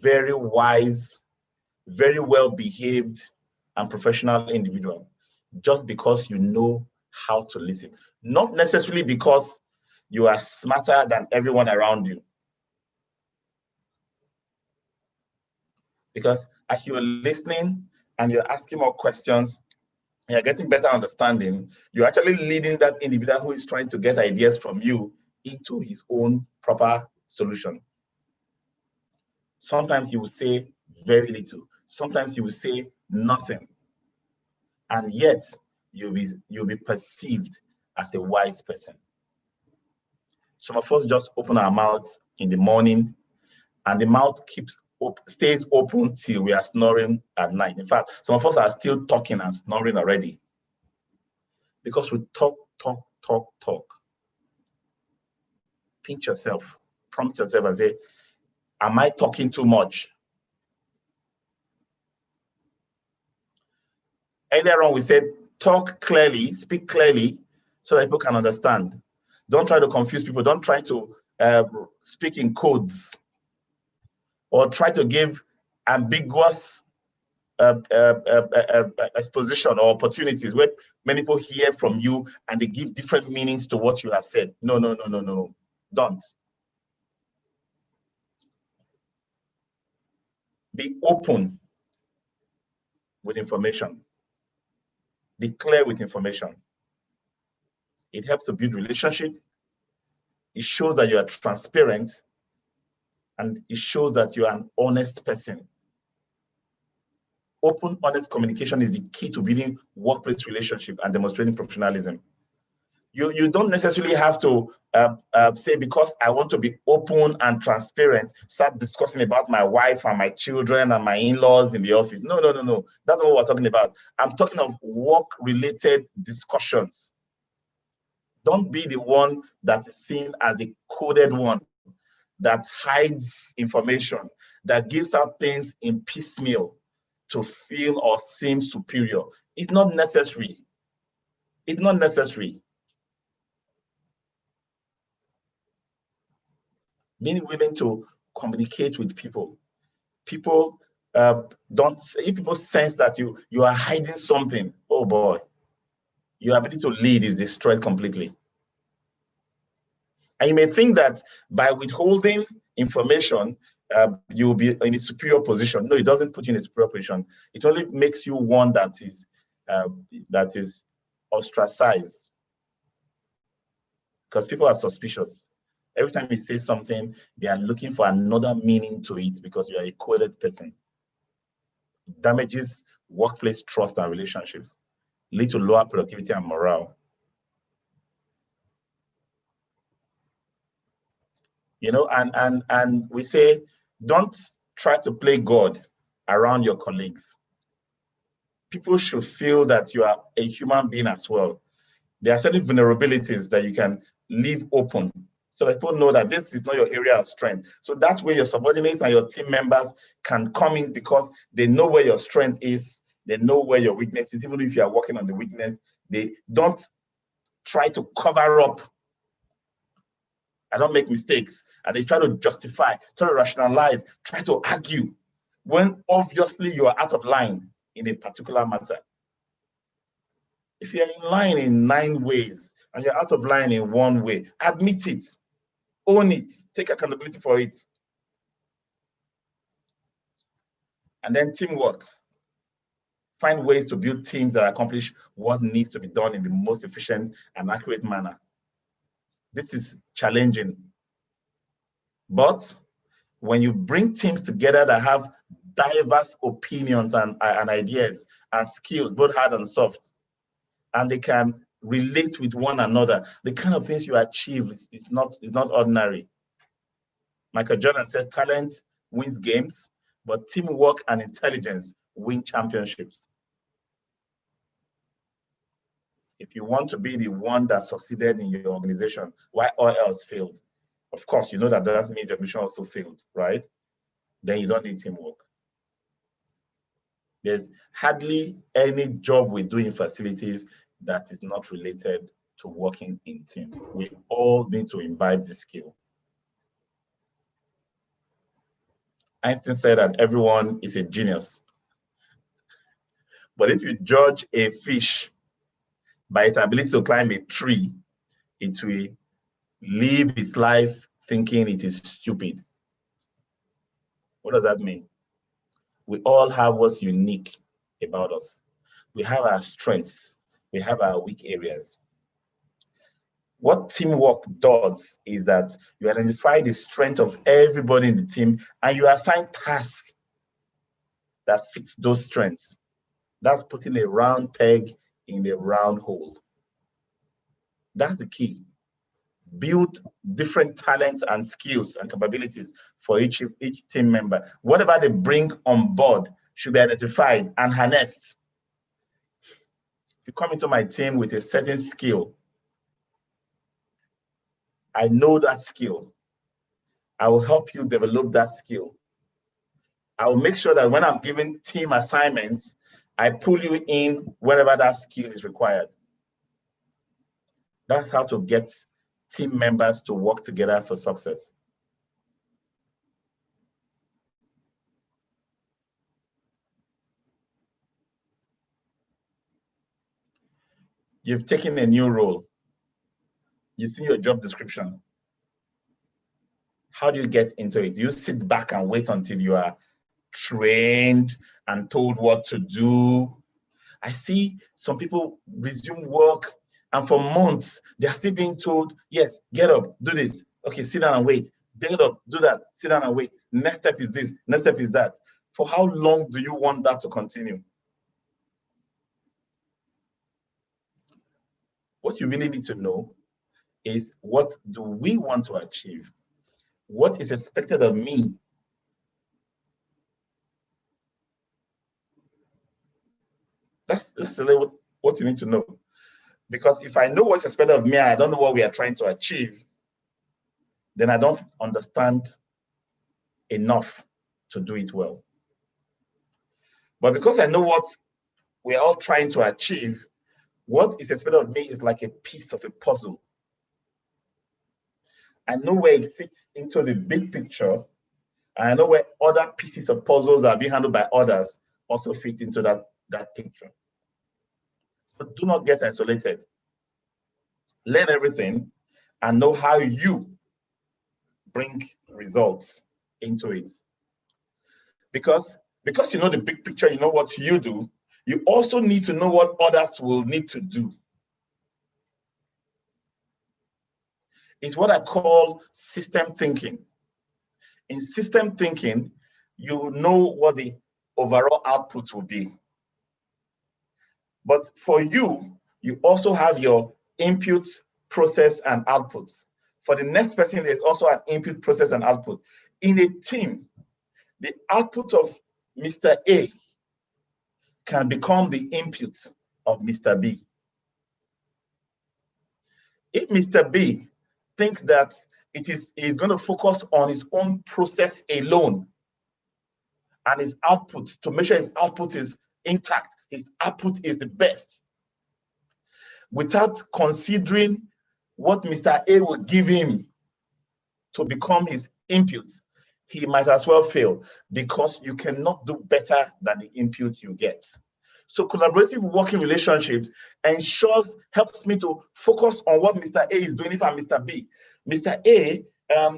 very wise, very well-behaved and professional individual, just because you know how to listen. Not necessarily because you are smarter than everyone around you. Because as you are listening and you're asking more questions, you're getting better understanding, you're actually leading that individual who is trying to get ideas from you into his own proper solution. Sometimes you will say very little. Sometimes you will say nothing. And yet you'll be perceived as a wise person. Some of us just open our mouths in the morning, and the mouth stays open till we are snoring at night. In fact, some of us are still talking and snoring already, because we talk. Pinch yourself, prompt yourself and say, am I talking too much? Earlier on, we said, talk clearly, speak clearly, so that people can understand. Don't try to confuse people. Don't try to speak in codes, or try to give ambiguous exposition or opportunities where many people hear from you and they give different meanings to what you have said. No. Don't. Be open with information. Be clear with information. It helps to build relationships. It shows that you are transparent, and it shows that you are an honest person. Open, honest communication is the key to building workplace relationship and demonstrating professionalism. You don't necessarily have to say, because I want to be open and transparent, start discussing about my wife and my children and my in-laws in the office. No. That's not what we're talking about. I'm talking of work-related discussions. Don't be the one that is seen as the coded one, that hides information, that gives out things in piecemeal to feel or seem superior. It's not necessary. It's not necessary. Being willing to communicate with people. People if people sense that you are hiding something, oh boy, your ability to lead is destroyed completely. And you may think that by withholding information, you'll be in a superior position. No, it doesn't put you in a superior position. It only makes you one that is ostracized, because people are suspicious. Every time you say something, they are looking for another meaning to it because you are a coded person. It damages workplace trust and relationships, lead to lower productivity and morale. You know, and we say, don't try to play God around your colleagues. People should feel that you are a human being as well. There are certain vulnerabilities that you can leave open so that people know that this is not your area of strength. So that's where your subordinates and your team members can come in, because they know where your strength is, they know where your weakness is. Even if you are working on the weakness, they don't try to cover up. I don't make mistakes. And they try to justify, try to rationalize, try to argue, when obviously you are out of line in a particular matter. If you're in line in 9 ways and you're out of line in 1 way, admit it, own it, take accountability for it. And then teamwork. Find ways to build teams that accomplish what needs to be done in the most efficient and accurate manner. This is challenging. But when you bring teams together that have diverse opinions and ideas and skills, both hard and soft, and they can relate with one another, the kind of things you achieve is not ordinary. Michael Jordan said, talent wins games, but teamwork and intelligence win championships. If you want to be the one that succeeded in your organization, why all else failed? Of course, you know that means your mission also failed, right? Then you don't need teamwork. There's hardly any job we do in facilities that is not related to working in teams. We all need to imbibe this skill. Einstein said that everyone is a genius. But if you judge a fish by its ability to climb a tree, it will live its life thinking it is stupid. What does that mean? We all have what's unique about us. We have our strengths. We have our weak areas. What teamwork does is that you identify the strength of everybody in the team and you assign tasks that fit those strengths. That's putting a round peg in a round hole. That's the key. Build different talents and skills and capabilities for each team member. Whatever they bring on board should be identified and harnessed. If you come into my team with a certain skill, I know that skill. I will help you develop that skill. I will make sure that when I'm giving team assignments, I pull you in wherever that skill is required. That's how to get team members to work together for success. You've taken a new role. You see your job description. How do you get into it? Do you sit back and wait until you are trained and told what to do? I see some people resume work and for months, they're still being told, yes, get up, do this. Okay, sit down and wait. Get up, do that, sit down and wait. Next step is this, next step is that. For how long do you want that to continue? What you really need to know is, what do we want to achieve? What is expected of me? That's really what you need to know. Because if I know what's expected of me and I don't know what we are trying to achieve, then I don't understand enough to do it well. But because I know what we're all trying to achieve, what is expected of me is like a piece of a puzzle. I know where it fits into the big picture, and I know where other pieces of puzzles are being handled by others also fit into that picture. But do not get isolated. Learn everything and know how you bring results into it. Because you know the big picture, you know what you do, you also need to know what others will need to do. It's what I call system thinking. In system thinking, you know what the overall output will be. But for you, you also have your input, process, and output. For the next person, there's also an input, process, and output. In a team, the output of Mr. A can become the input of Mr. B. If Mr. B thinks that he's going to focus on his own process alone and his output, to make sure his output is intact, his output is the best, without considering what Mr. A will give him to become his input, he might as well fail, because you cannot do better than the input you get. So collaborative working relationships helps me to focus on what Mr. A is doing if I'm Mr. B. Mr. A,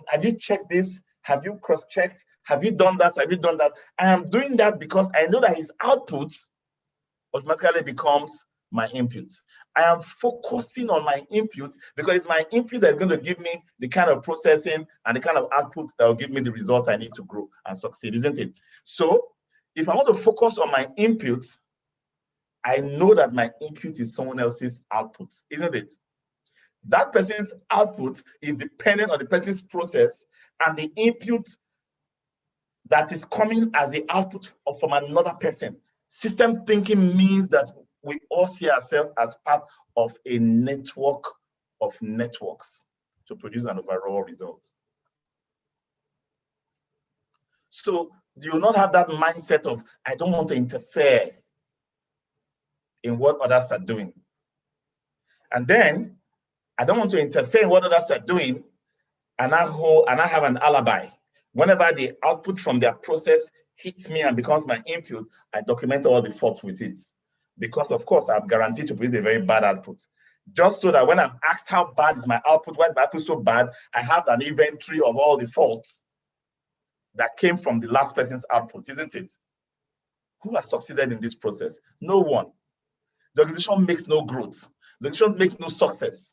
have you checked this? Have you cross-checked? Have you done that? Have you done that? I am doing that because I know that his output automatically becomes my input. I am focusing on my input because it's my input that's going to give me the kind of processing and the kind of output that will give me the results I need to grow and succeed, isn't it? So if I want to focus on my input, I know that my input is someone else's output, isn't it? That person's output is dependent on the person's process, and the input that is coming as the output from another person. System thinking means that we all see ourselves as part of a network of networks to produce an overall result. So you will not have that mindset of, I don't want to interfere in what others are doing. And then I don't want to interfere in what others are doing, and I have an alibi. Whenever the output from their process hits me and becomes my input, I document all the faults with it. Because of course, I'm guaranteed to produce a very bad output. Just so that when I'm asked how bad is my output, why is my output so bad, I have an inventory of all the faults that came from the last person's output, isn't it? Who has succeeded in this process? No one. The organization makes no growth. The organization makes no success.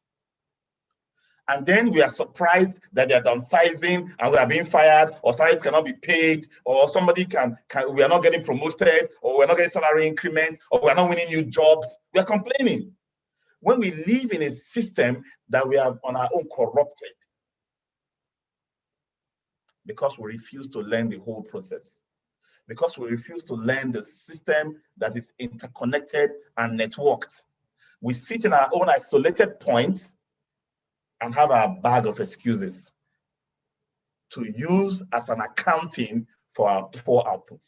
And then we are surprised that they are downsizing and we are being fired, or salaries cannot be paid, or somebody we are not getting promoted, or we're not getting salary increment, or we're not winning new jobs. We are complaining. When we live in a system that we have on our own corrupted, because we refuse to learn the whole process, because we refuse to learn the system that is interconnected and networked. We sit in our own isolated points and have our bag of excuses to use as an accounting for our poor output.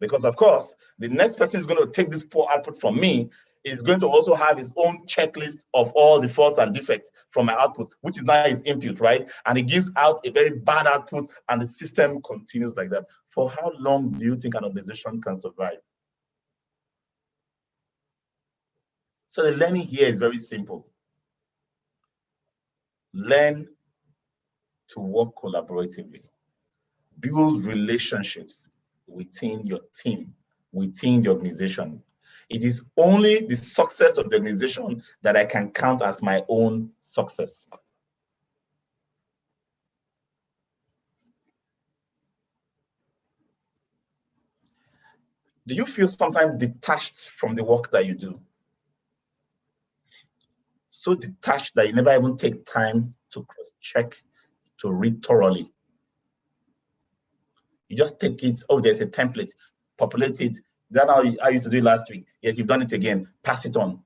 Because of course, the next person is going to take this poor output from me is going to also have his own checklist of all the faults and defects from my output, which is now his input, right? And he gives out a very bad output, and the system continues like that. For how long do you think an organization can survive? So the learning here is very simple. Learn to work collaboratively. Build relationships within your team, within the organization. It is only the success of the organization that I can count as my own success. Do you feel sometimes detached from the work that you do? So detached that you never even take time to cross-check, to read thoroughly. You just take it, oh, there's a template, populate it. That's how I used to do it last week. Yes, you've done it again, pass it on.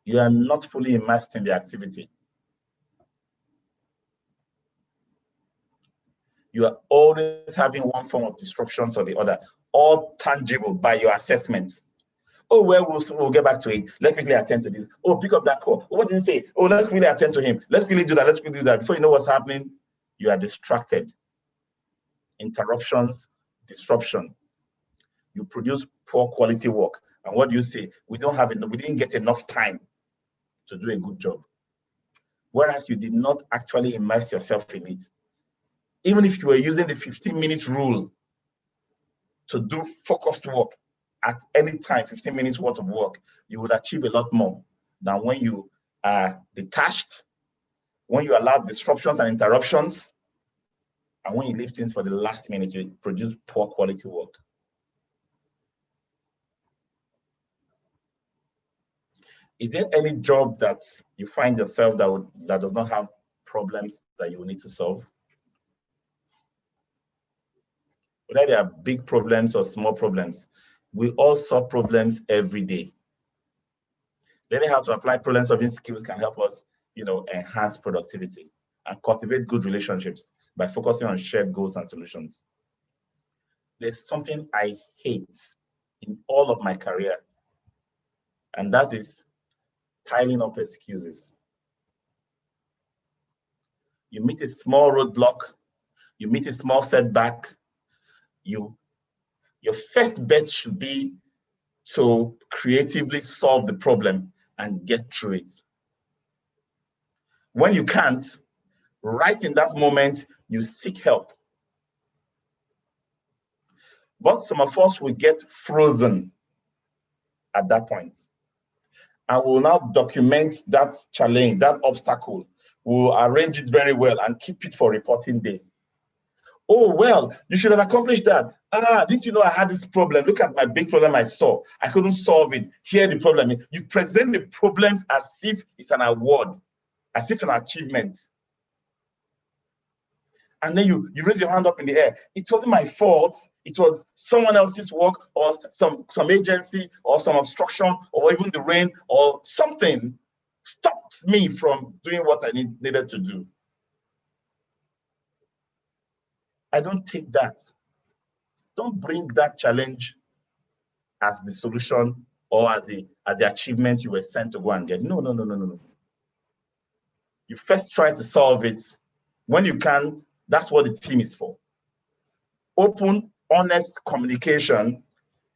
You are not fully immersed in the activity. You are always having one form of disruptions or the other, all tangible by your assessments. Oh, well, we'll get back to it. Let's quickly attend to this. Oh, pick up that call. Oh, what did he say? Oh, let's really attend to him. Let's really do that. Let's really do that. Before you know what's happening, you are distracted. Interruptions, disruption. You produce poor quality work. And what do you say? We didn't get enough time to do a good job. Whereas you did not actually immerse yourself in it. Even if you were using the 15-minute rule to do focused work at any time, 15 minutes worth of work, you would achieve a lot more than when you are detached, when you allow disruptions and interruptions, and when you leave things for the last minute, you produce poor quality work. Is there any job that you find yourself that does not have problems that you will need to solve? Whether they are big problems or small problems, we all solve problems every day. Learning how to apply problem-solving skills can help us, enhance productivity and cultivate good relationships by focusing on shared goals and solutions. There's something I hate in all of my career, and that is piling up excuses. You meet a small roadblock, you meet a small setback, your first bet should be to creatively solve the problem and get through it. When you can't, right in that moment, you seek help. But some of us will get frozen at that point. And we'll now document that challenge, that obstacle. We'll arrange it very well and keep it for reporting day. Oh, well, you should have accomplished that. Didn't you know I had this problem? Look at my big problem I saw. I couldn't solve it. Here the problem is. You present the problems as if it's an award, as if an achievement. And then you raise your hand up in the air. It wasn't my fault. It was someone else's work or some agency or some obstruction or even the rain or something stopped me from doing what I needed to do. I don't take that. Don't bring that challenge as the solution or as the achievement you were sent to go and get. No. You first try to solve it. When you can, that's what the team is for. Open, honest communication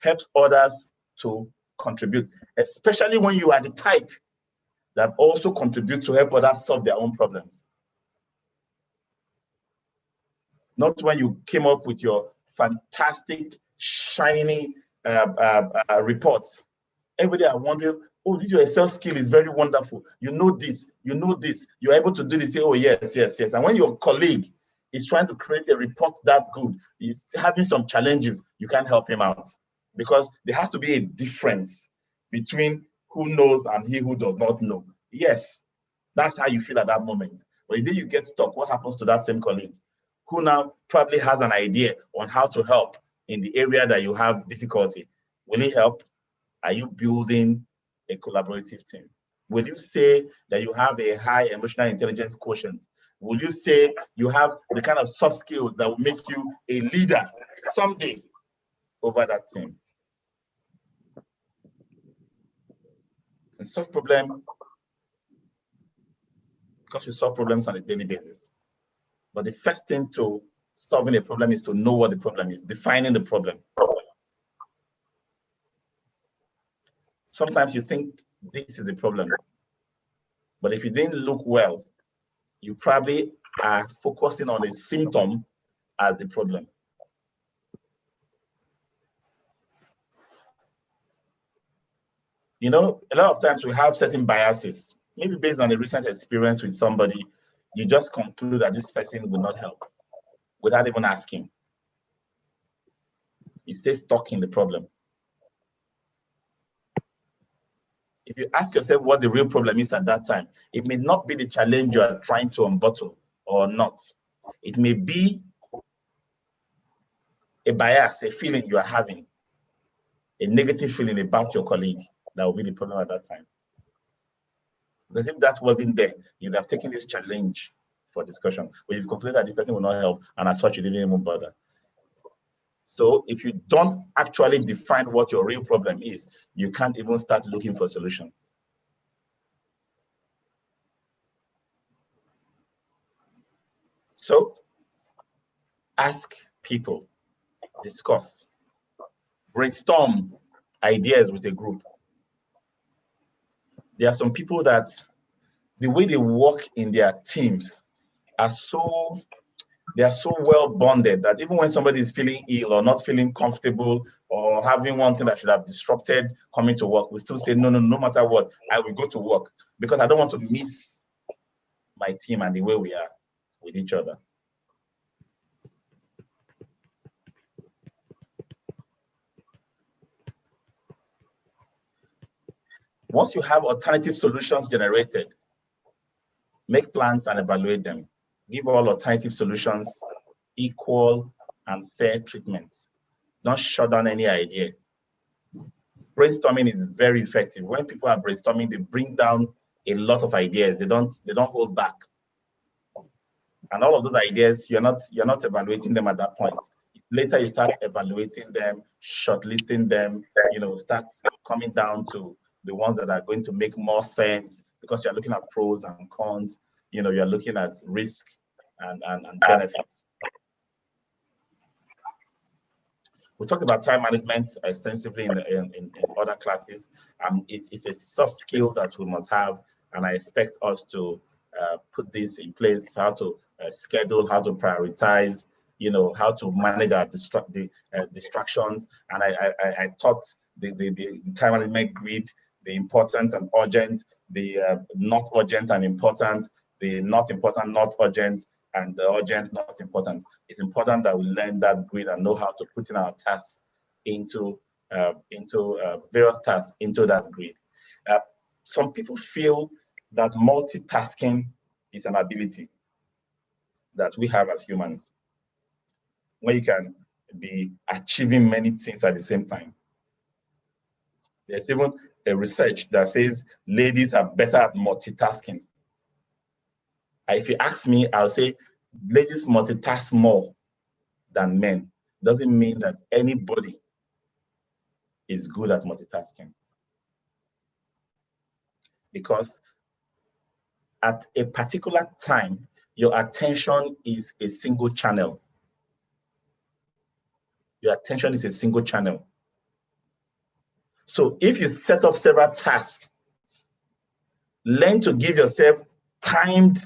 helps others to contribute, especially when you are the type that also contribute to help others solve their own problems. Not when you came up with your fantastic, shiny reports. Everybody are wondering, oh, this your Excel skill is very wonderful. You know this, you're able to do this. Oh, yes. And when your colleague is trying to create a report that good, he's having some challenges, you can't help him out. Because there has to be a difference between who knows and he who does not know. Yes, that's how you feel at that moment. But the day you get stuck, what happens to that same colleague who now probably has an idea on how to help in the area that you have difficulty? Will he help? Are you building a collaborative team? Will you say that you have a high emotional intelligence quotient? Will you say you have the kind of soft skills that will make you a leader someday over that team? And solve problem, because we solve problems on a daily basis. But the first thing to solving a problem is to know what the problem is, defining the problem. Sometimes you think this is a problem, but if you didn't look well, you probably are focusing on a symptom as the problem. A lot of times we have certain biases, maybe based on a recent experience with somebody, you just conclude that this person will not help without even asking. You stay stuck in the problem. If you ask yourself what the real problem is at that time, it may not be the challenge you are trying to unbottle or not. It may be a bias, a feeling you are having, a negative feeling about your colleague. That will be the problem at that time. Because if that wasn't there, you'd have taken this challenge for discussion, but you've concluded that this person will not help, and as such, you didn't even bother. So if you don't actually define what your real problem is, you can't even start looking for a solution. So ask people, discuss, brainstorm ideas with a group. There are some people that the way they work in their teams are so well bonded that even when somebody is feeling ill or not feeling comfortable or having one thing that should have disrupted coming to work, we still say, no matter what, I will go to work because I don't want to miss my team and the way we are with each other. Once you have alternative solutions generated, make plans and evaluate them. Give all alternative solutions equal and fair treatment. Don't shut down any idea. Brainstorming is very effective. When people are brainstorming, they bring down a lot of ideas. They don't hold back. And all of those ideas, you're not evaluating them at that point. Later, you start evaluating them, shortlisting them, start coming down to the ones that are going to make more sense because you're looking at pros and cons, you're looking at risk and benefits. We talked about time management extensively in other classes. It's a soft skill that we must have, and I expect us to put this in place, how to schedule, how to prioritize, how to manage our distractions. And I taught the time management grid, the important and urgent, the not urgent and important, the not important, not urgent, and the urgent, not important. It's important that we learn that grid and know how to put in our tasks into various tasks into that grid. Some people feel that multitasking is an ability that we have as humans, where you can be achieving many things at the same time. There's even a research that says ladies are better at multitasking. If you ask me, I'll say ladies multitask more than men. Doesn't mean that anybody is good at multitasking. Because at a particular time, your attention is a single channel. Your attention is a single channel. So if you set up several tasks, learn to give yourself timed,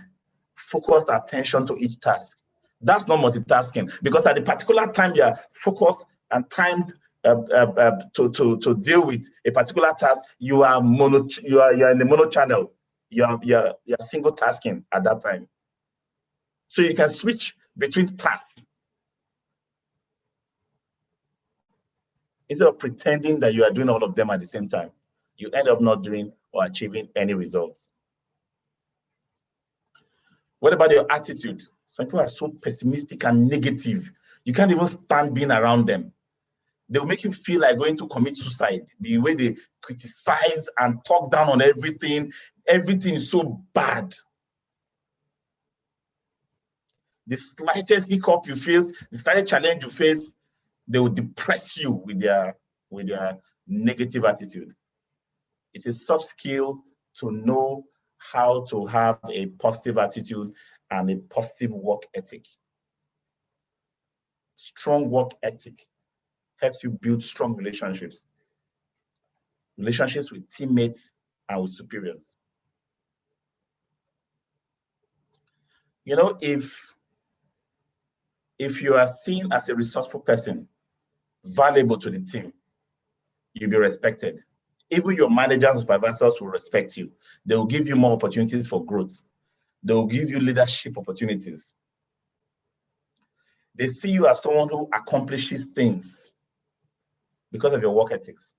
focused attention to each task. That's not multitasking, because at a particular time you are focused and timed to deal with a particular task. You are in the mono channel. You're single tasking at that time. So you can switch between tasks instead of pretending that you are doing all of them at the same time. You end up not doing or achieving any results. What about your attitude? Some people are so pessimistic and negative. You can't even stand being around them. They'll make you feel like going to commit suicide. The way they criticize and talk down on everything is so bad. The slightest hiccup you face, the slightest challenge you face, they will depress you with their negative attitude. It's a soft skill to know how to have a positive attitude and a positive work ethic. Strong work ethic helps you build strong relationships with teammates and with superiors. If you are seen as a resourceful person, valuable to the team, you'll be respected. Even your managers and supervisors will respect you. They will give you more opportunities for growth. They will give you leadership opportunities. They see you as someone who accomplishes things because of your work ethics.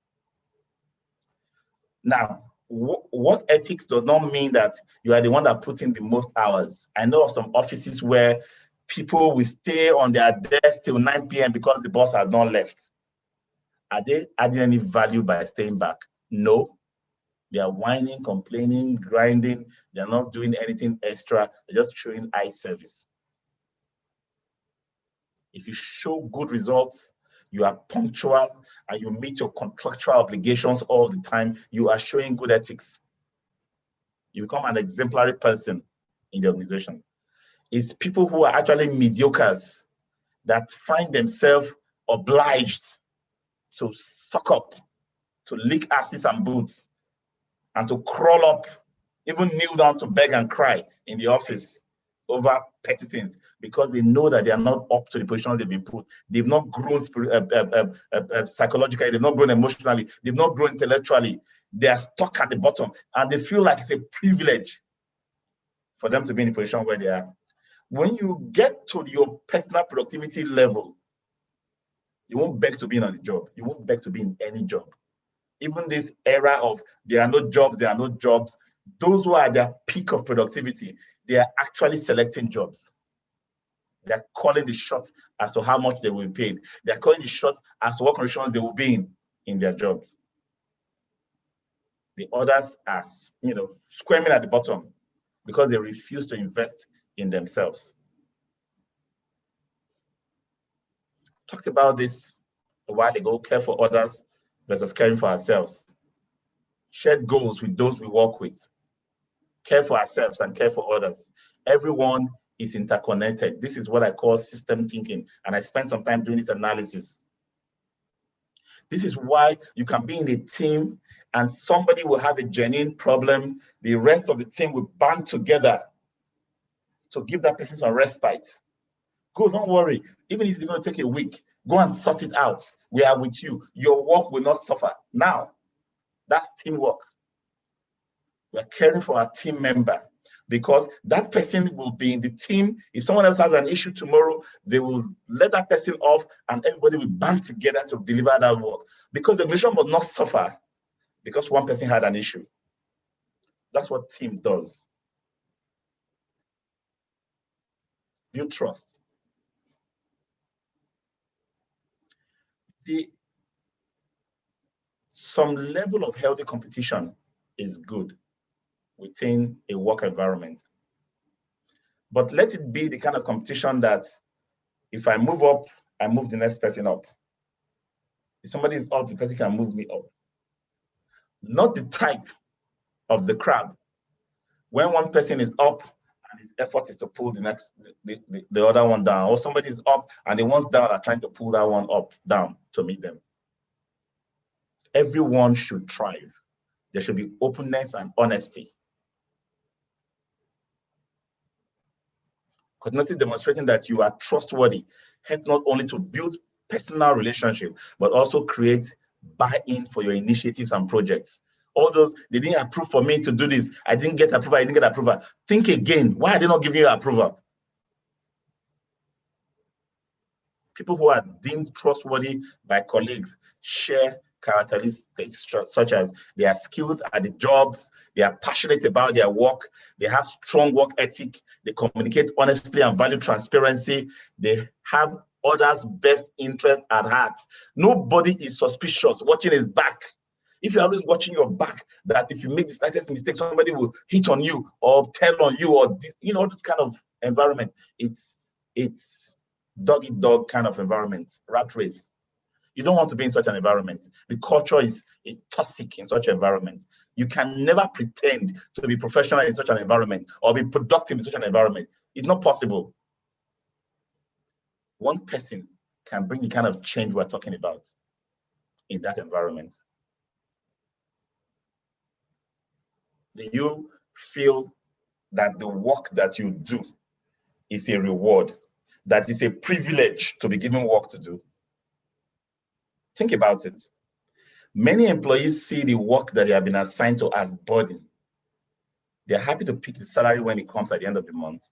Now, work ethics does not mean that you are the one that puts in the most hours. I know of some offices where people will stay on their desk till 9 p.m. because the boss has not left. Are they adding any value by staying back? No. They are whining, complaining, grinding. They're not doing anything extra. They're just showing eye service. If you show good results, you are punctual, and you meet your contractual obligations all the time, you are showing good ethics. You become an exemplary person in the organization. It's people who are actually mediocres that find themselves obliged to suck up to lick asses and boots and to crawl up, even kneel down to beg and cry in the office over petty things, because they know that they are not up to the position they've been put. They've not grown psychologically, they've not grown emotionally, they've not grown intellectually. They are stuck at the bottom, and they feel like it's a privilege for them to be in the position where they are. When you get to your personal productivity level, you won't beg to be on the job. You won't beg to be in any job. Even this era of there are no jobs, those who are at their peak of productivity, they are actually selecting jobs. They're calling the shots as to how much they will be paid. They're calling the shots as to what conditions they will be in their jobs. The others are, squirming at the bottom because they refuse to invest in themselves. Talked about this a while ago, care for others versus caring for ourselves. Shared goals with those we work with. Care for ourselves and care for others. Everyone is interconnected. This is what I call system thinking, and I spent some time doing this analysis. This is why you can be in a team and somebody will have a genuine problem. The rest of the team will band together to give that person some respite. Go, don't worry. Even if it's going to take a week, go and sort it out. We are with you. Your work will not suffer. Now, that's teamwork. We're caring for our team member because that person will be in the team. If someone else has an issue tomorrow, they will let that person off and everybody will band together to deliver that work, because the mission will not suffer because one person had an issue. That's what team does. Build trust. See, some level of healthy competition is good within a work environment. But let it be the kind of competition that if I move up, I move the next person up. If somebody is up, the person can move me up. Not the type of the crab. When one person is up and his effort is to pull the other one down, or somebody is up and the ones down are trying to pull that one up, down to meet them. Everyone should thrive. There should be openness and honesty. Continuously demonstrating that you are trustworthy helps not only to build personal relationship, but also create buy-in for your initiatives and projects. All those, they didn't approve for me to do this. I didn't get approval. I didn't get approval. Think again. Why are they not giving you approval? People who are deemed trustworthy by colleagues share characteristics such as they are skilled at the jobs, they are passionate about their work, they have strong work ethic, they communicate honestly and value transparency, they have others' best interest at heart. Nobody is suspicious watching his back. If you're always watching your back, that if you make the slightest mistake, somebody will hit on you or tell on you, or this kind of environment. It's dog-eat-dog kind of environment, rat race. You don't want to be in such an environment. The culture is toxic in such an environment. You can never pretend to be professional in such an environment or be productive in such an environment. It's not possible. One person can bring the kind of change we're talking about in that environment. Do you feel that the work that you do is a reward, that it's a privilege to be given work to do? Think about it. Many employees see the work that they have been assigned to as burden. They're happy to pick the salary when it comes at the end of the month,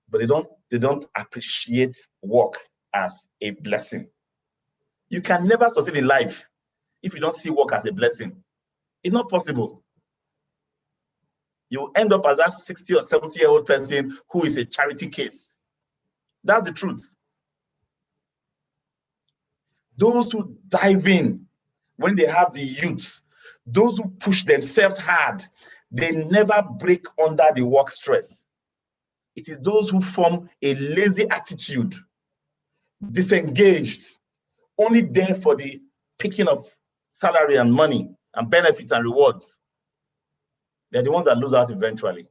but they don't appreciate work as a blessing. You can never succeed in life if you don't see work as a blessing. It's not possible. You end up as that 60 or 70-year-old person who is a charity case. That's the truth. Those who dive in when they have the youth, those who push themselves hard, they never break under the work stress. It is those who form a lazy attitude, disengaged, only there for the picking of salary and money and benefits and rewards. They're the ones that lose out eventually.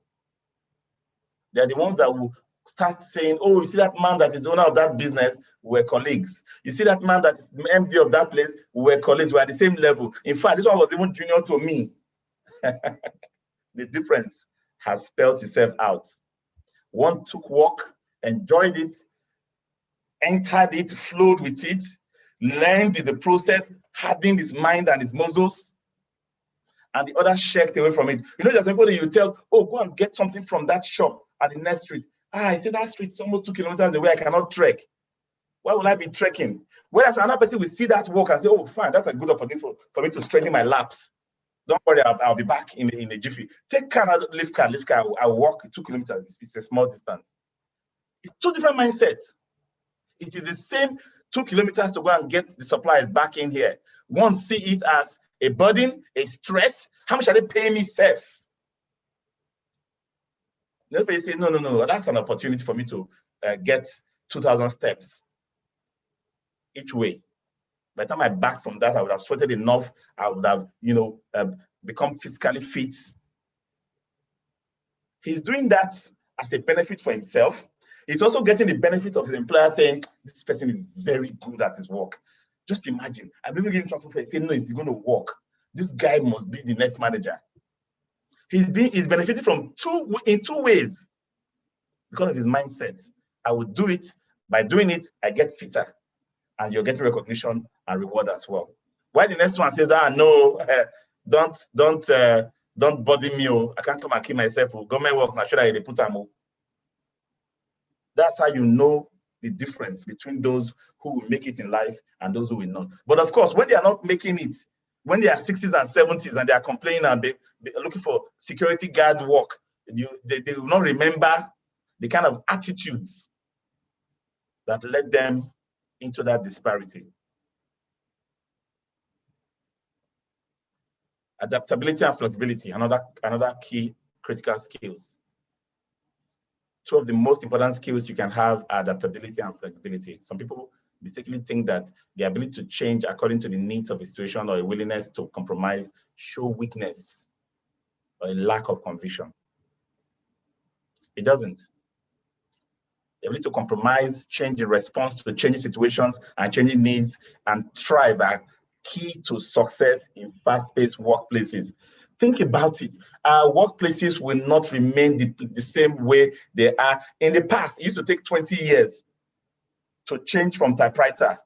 They're the ones that will start saying, oh, you see that man that is the owner of that business, we're colleagues. You see that man that is the MD of that place, we're colleagues, we're at the same level. In fact, this one was even junior to me. The difference has spelled itself out. One took work, enjoyed it, entered it, flowed with it, learned in the process, hardened his mind and his muscles, and the other shirked away from it. You know, there's people that you tell, oh, go and get something from that shop at the next street. Ah, I see that street is almost 2 kilometers away, I cannot trek. Why will I be trekking? Whereas another person will see that walk and say, oh, fine, that's a good opportunity for me to strengthen my laps. Don't worry, I'll be back in a jiffy. Take car, lift car. I'll walk 2 kilometers. It's a small distance. It's two different mindsets. It is the same 2 kilometers to go and get the supplies back in here. One see it as a burden, a stress. How much are they paying me safe? Nobody say, no, that's an opportunity for me to get 2,000 steps each way. By the time I back from that, I would have sweated enough. I would have, become physically fit. He's doing that as a benefit for himself. He's also getting the benefit of his employer saying, this person is very good at his work. Just imagine, I'm even getting trouble for saying, no, he's going to work. This guy must be the next manager. He's benefiting from in two ways because of his mindset. I would do it. By doing it, I get fitter. And you're getting recognition and reward as well. Why the next one says, no, don't bother me. I can't come and kill myself. Government work, not sure I put them. That's how you know the difference between those who will make it in life and those who will not. But of course, when they are not making it, when they are 60s and 70s and they are complaining and they are looking for security guard work, they will not remember the kind of attitudes that led them into that disparity. Adaptability and flexibility, another key critical skills. Two of the most important skills you can have are adaptability and flexibility. Some people mistakenly think that the ability to change according to the needs of a situation or a willingness to compromise show weakness or a lack of conviction. It doesn't. The ability to compromise, change in response to changing situations and changing needs, and thrive are key to success in fast-paced workplaces. Think about it. Our workplaces will not remain the same way they are. In the past, it used to take 20 years to change from typewriter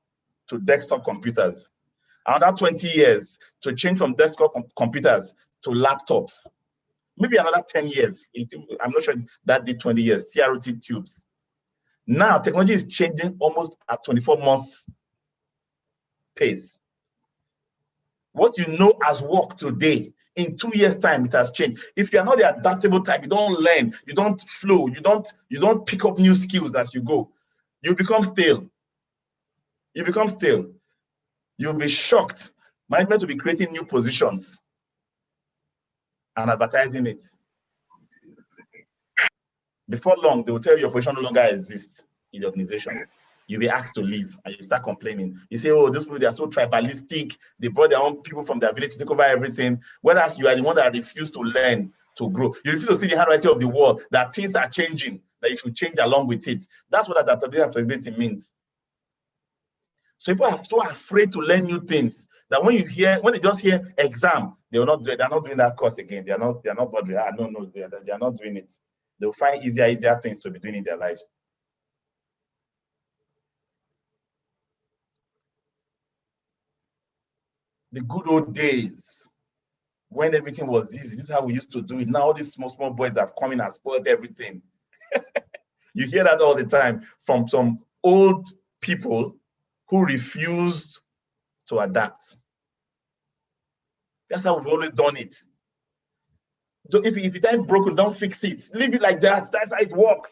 to desktop computers. Another 20 years to change from desktop computers to laptops. Maybe another 10 years. I'm not sure that did 20 years, CRT tubes. Now, technology is changing almost at 24 months pace. What you know as work today, in 2 years' time, it has changed. If you're not the adaptable type, you don't learn, you don't flow, you don't pick up new skills as you go. You become stale. You become stale. You'll be shocked. Management will be creating new positions and advertising it. Before long, they will tell you your position no longer exists in the organization. You'll be asked to leave and you start complaining. You say, oh, these people, they are so tribalistic. They brought their own people from their village to take over everything. Whereas you are the one that refused to learn, to grow. You refuse to see the handwriting of the world, that things are changing, that you should change along with it. That's what adaptability and flexibility means. So people are so afraid to learn new things that when they just hear exam, they're not doing that course again. They're not bothering. No, they're not doing it. They'll find easier things to be doing in their lives. The good old days when everything was easy. This is how we used to do it. Now all these small boys have come in and spoiled everything. You hear that all the time from some old people who refused to adapt. That's how we've always done it. If it ain't broken, don't fix it. Leave it like that. That's how it works.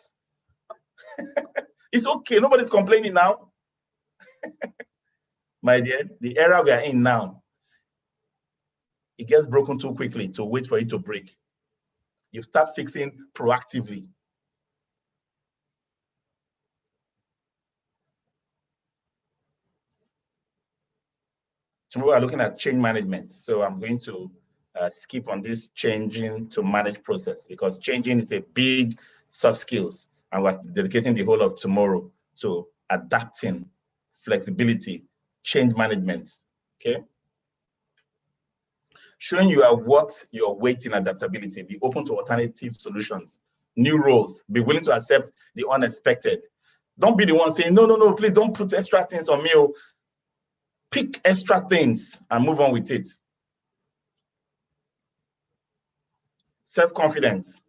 It's okay. Nobody's complaining now. My dear, the era we are in now, it gets broken too quickly to wait for it to break. You start fixing proactively. Tomorrow we're looking at change management. So I'm going to skip on this changing to manage process because changing is a big soft skills. and we're dedicating the whole of tomorrow to adapting, flexibility, change management. Okay. Showing you are worth your weight in adaptability. Be open to alternative solutions, new roles. Be willing to accept the unexpected. Don't be the one saying, no, no, no, please don't put extra things on me. Pick extra things and move on with it. Self-confidence.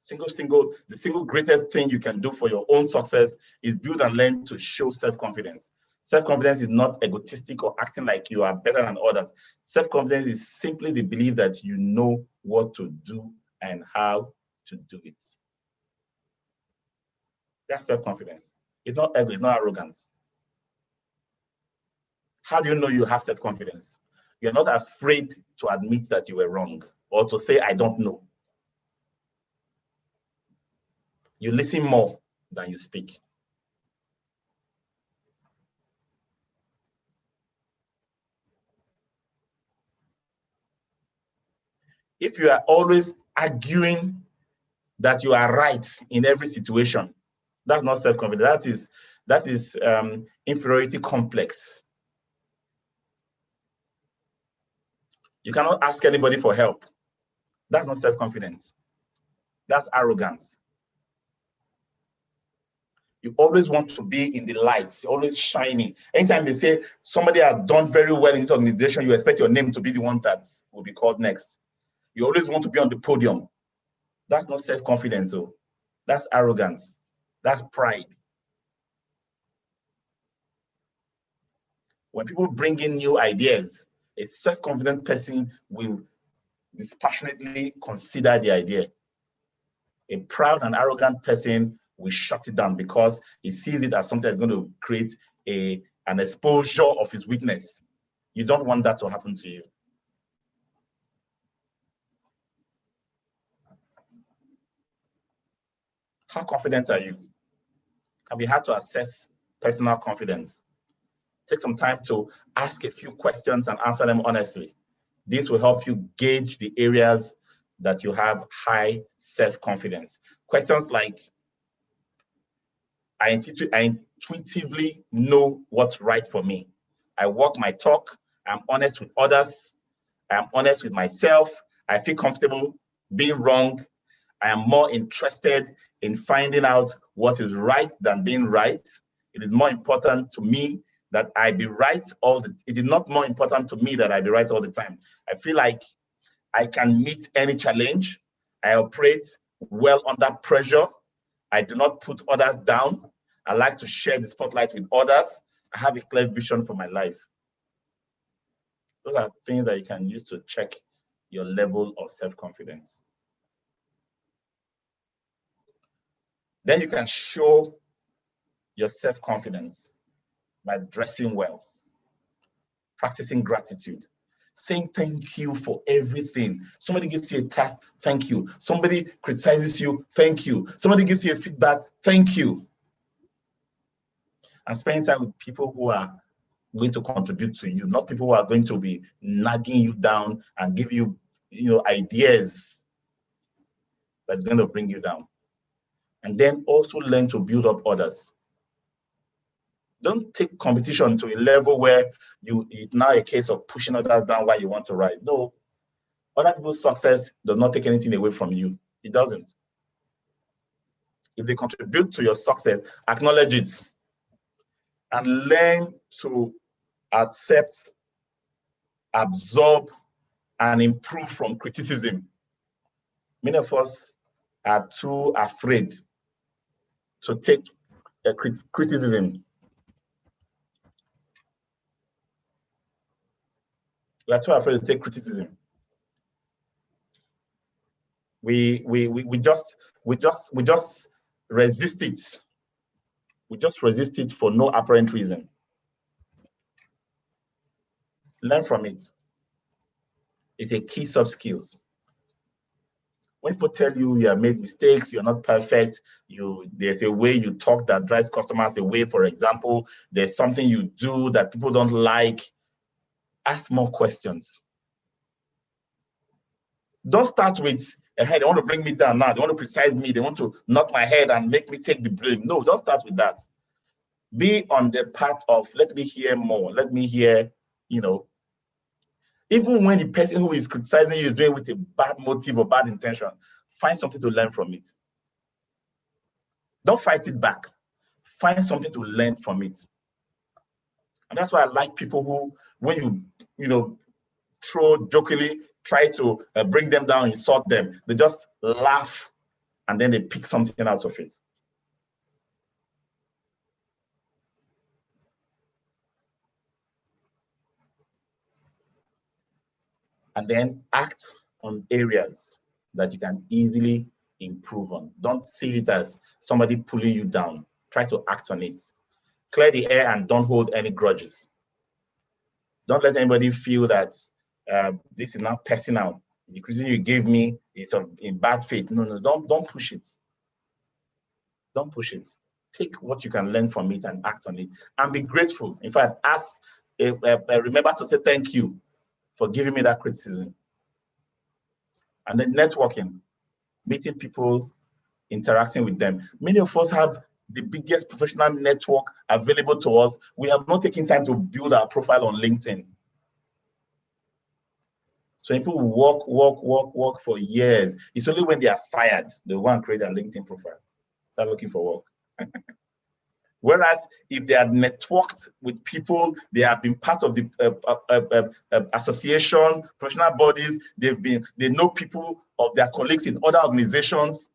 The single greatest thing you can do for your own success is build and learn to show self-confidence. Self-confidence is not egotistic or acting like you are better than others. Self-confidence is simply the belief that you know what to do and how to do it. That's self-confidence. It's not ego, it's not arrogance. How do you know you have self-confidence? You're not afraid to admit that you were wrong or to say, I don't know. You listen more than you speak. If you are always arguing that you are right in every situation, that's not self-confidence. That is inferiority complex. You cannot ask anybody for help. That's not self-confidence. That's arrogance. You always want to be in the light, always shining. Anytime they say somebody has done very well in this organization, you expect your name to be the one that will be called next. You always want to be on the podium. That's not self-confidence, though. That's arrogance. That's pride. When people bring in new ideas, a self-confident person will dispassionately consider the idea. A proud and arrogant person will shut it down because he sees it as something that's going to create an exposure of his weakness. You don't want that to happen to you. How confident are you? It can be hard to assess personal confidence. Take some time to ask a few questions and answer them honestly. This will help you gauge the areas that you have high self-confidence. Questions like, I intuitively know what's right for me. I walk my talk. I'm honest with others. I'm honest with myself. I feel comfortable being wrong. I am more interested in finding out what is right than being right. It is more important to me that I be right it is not more important to me that I be right all the time. I feel like I can meet any challenge. I operate well under pressure. I do not put others down. I like to share the spotlight with others. I have a clear vision for my life. Those are things that you can use to check your level of self-confidence. Then you can show your self-confidence by dressing well, practicing gratitude, saying thank you for everything. Somebody gives you a task, thank you. Somebody criticizes you, thank you. Somebody gives you a feedback, thank you. And spending time with people who are going to contribute to you, not people who are going to be nagging you down and give you, ideas that's going to bring you down. And then also learn to build up others. Don't take competition to a level where it's now a case of pushing others down while you want to rise. No, other people's success does not take anything away from you. It doesn't. If they contribute to your success, acknowledge it and learn to accept, absorb, and improve from criticism. Many of us are too afraid to take criticism. We are too afraid to take criticism. We just resist it. We just resist it for no apparent reason. Learn from it. It's a key soft skills. When people tell you you have made mistakes, you're not perfect, there's a way you talk that drives customers away, for example, there's something you do that people don't like, ask more questions. Don't start with They want to bring me down now. They want to criticize me. They want to knock my head and make me take the blame. No, don't start with that. Be on the path of, let me hear more. Let me hear, even when the person who is criticizing you is doing it with a bad motive or bad intention, find something to learn from it. Don't fight it back. Find something to learn from it. And that's why I like people who, when you jokingly try to bring them down, insult them, they just laugh and then they pick something out of it. And then act on areas that you can easily improve on. Don't see it as somebody pulling you down. Try to act on it. Clear the air and don't hold any grudges. Don't let anybody feel that this is not personal. The criticism you gave me is in bad faith. No, don't push it. Don't push it. Take what you can learn from it and act on it. And be grateful. In fact, remember to say thank you for giving me that criticism. And then networking, meeting people, interacting with them. Many of us have the biggest professional network available to us. We have not taken time to build our profile on LinkedIn. So people will work for years. It's only when they are fired, they want to create a LinkedIn profile, start looking for work. Whereas if they had networked with people, they have been part of the association, professional bodies, they know people of their colleagues in other organizations,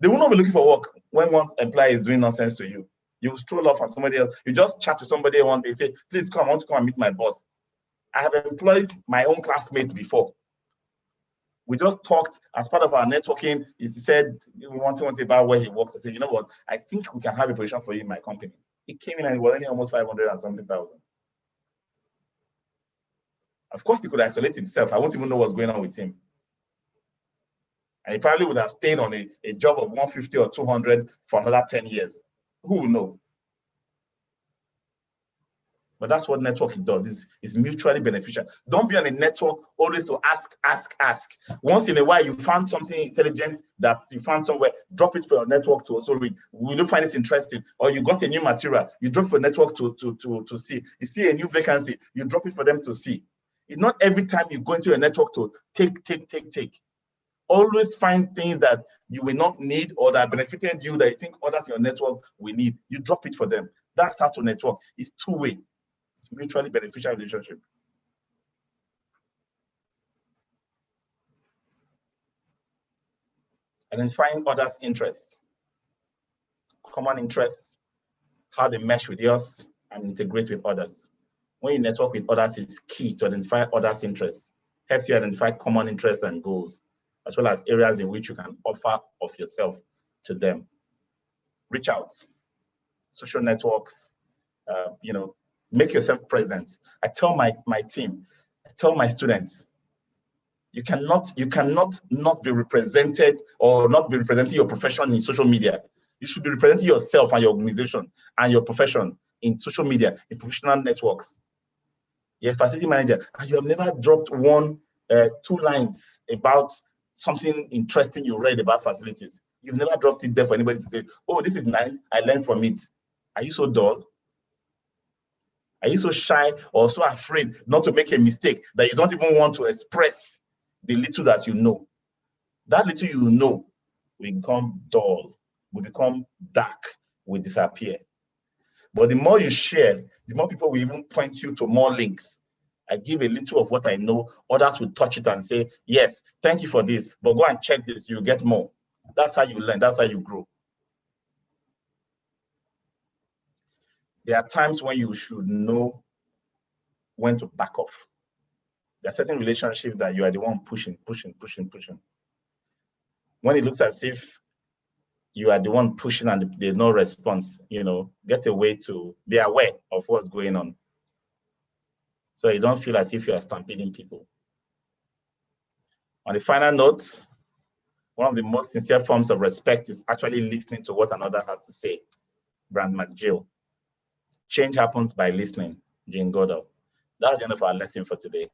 they will not be looking for work when one employer is doing nonsense to you. You will stroll off on somebody else. You just chat to somebody one day, say, please come, I want to come and meet my boss. I have employed my own classmates before. We just talked as part of our networking. He said, we want to about where he works. I said, you know what? I think we can have a position for you in my company. He came in and it was only almost 500 and something thousand. Of course, he could isolate himself. I won't even know what's going on with him. And he probably would have stayed on a job of 150 or 200 for another 10 years. Who will know? But that's what networking does. It's mutually beneficial. Don't be on a network always to ask. Once in a while, you found something intelligent that you found somewhere, drop it for your network to also read. Will you find this interesting? Or you got a new material, you drop for network to see. You see a new vacancy, you drop it for them to see. It's not every time you go into a network to take. Always find things that you will not need or that benefited you that you think others in your network will need. You drop it for them. That's how to network. It's two-way. Mutually beneficial relationship. Identifying others' interests, common interests, how they mesh with yours and integrate with others. When you network with others, it's key to identify others' interests. Helps you identify common interests and goals, as well as areas in which you can offer of yourself to them. Reach out, social networks, make yourself present. I tell my team, I tell my students, you cannot not be represented or not be representing your profession in social media. You should be representing yourself and your organization and your profession in social media, in professional networks. You're a facility manager, and you have never dropped 2 lines about something interesting you read about facilities. You've never dropped it there for anybody to say, oh, this is nice, I learned from it. Are you so dull? Are you so shy or so afraid not to make a mistake that you don't even want to express the little that you know? That little you know will become dull, will become dark, will disappear. But the more you share, the more people will even point you to more links. I give a little of what I know, others will touch it and say, yes, thank you for this, but go and check this, you'll get more. That's how you learn, that's how you grow. There are times when you should know when to back off. There are certain relationships that you are the one pushing. When it looks as if you are the one pushing and there's no response, get a way to be aware of what's going on. So you don't feel as if you are stampeding people. On the final note, one of the most sincere forms of respect is actually listening to what another has to say. Brand McGill. Change happens by listening. Jane Goodall. That's the end of our lesson for today.